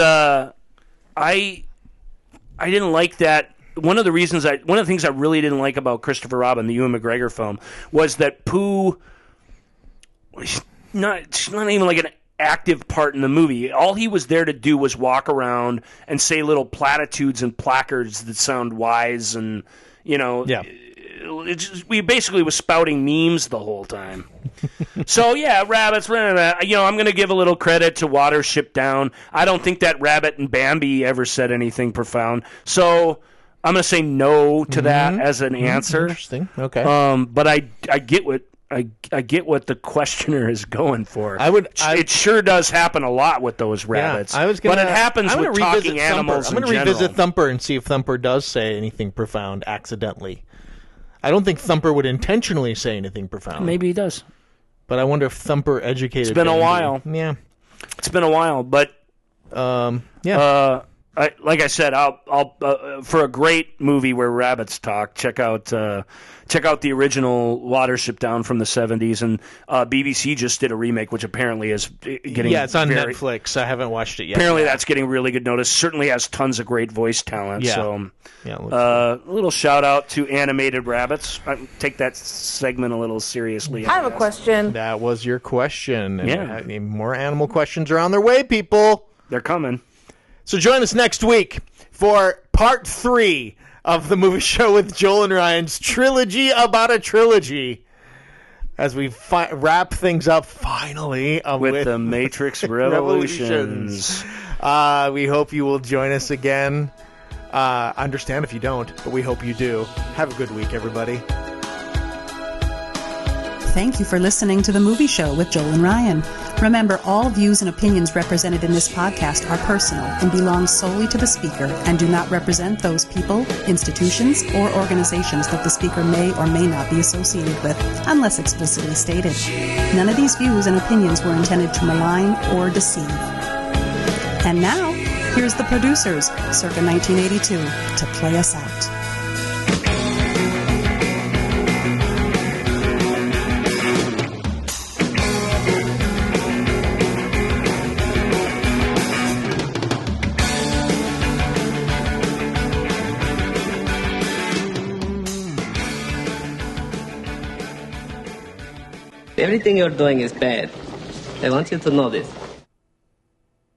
I didn't like that. One of the things I really didn't like about Christopher Robin, the Ewan McGregor film, was that Pooh, she's not even like an active part in the movie. All he was there to do was walk around and say little platitudes and placards that sound wise, and we basically was spouting memes the whole time. So yeah, rabbits. I'm going to give a little credit to Watership Down. I don't think that Rabbit and Bambi ever said anything profound. So I'm going to say no to that as an answer. Interesting. Okay. But I get what I get what the questioner is going for. It sure does happen a lot with those rabbits. But it happens with talking animals. I'm going to revisit Thumper and see if Thumper does say anything profound accidentally. I don't think Thumper would intentionally say anything profound. Maybe he does. But I wonder if Thumper educated. It's been a while. Yeah, it's been a while. But like I said, I'll for a great movie where rabbits talk, check out the original Watership Down from the 70s, and BBC just did a remake, which apparently is getting it's on Netflix. I haven't watched it yet. Apparently, that's getting really good notice. Certainly has tons of great voice talent. Yeah. So, a little shout out to animated rabbits. I take that segment a little seriously. I have a question. That was your question. And more animal questions are on their way, people. They're coming. So join us next week for part 3 of the movie show with Joel and Ryan's trilogy about a trilogy. As we wrap things up finally with the Matrix Revolutions. We hope you will join us again. Understand if you don't, but we hope you do. Have a good week, everybody. Thank you for listening to The Movie Show with Joel and Ryan. Remember, all views and opinions represented in this podcast are personal and belong solely to the speaker and do not represent those people, institutions, or organizations that the speaker may or may not be associated with, unless explicitly stated. None of these views and opinions were intended to malign or deceive. And now, here's the producers, circa 1982, to play us out. Everything you're doing is bad. I want you to know this.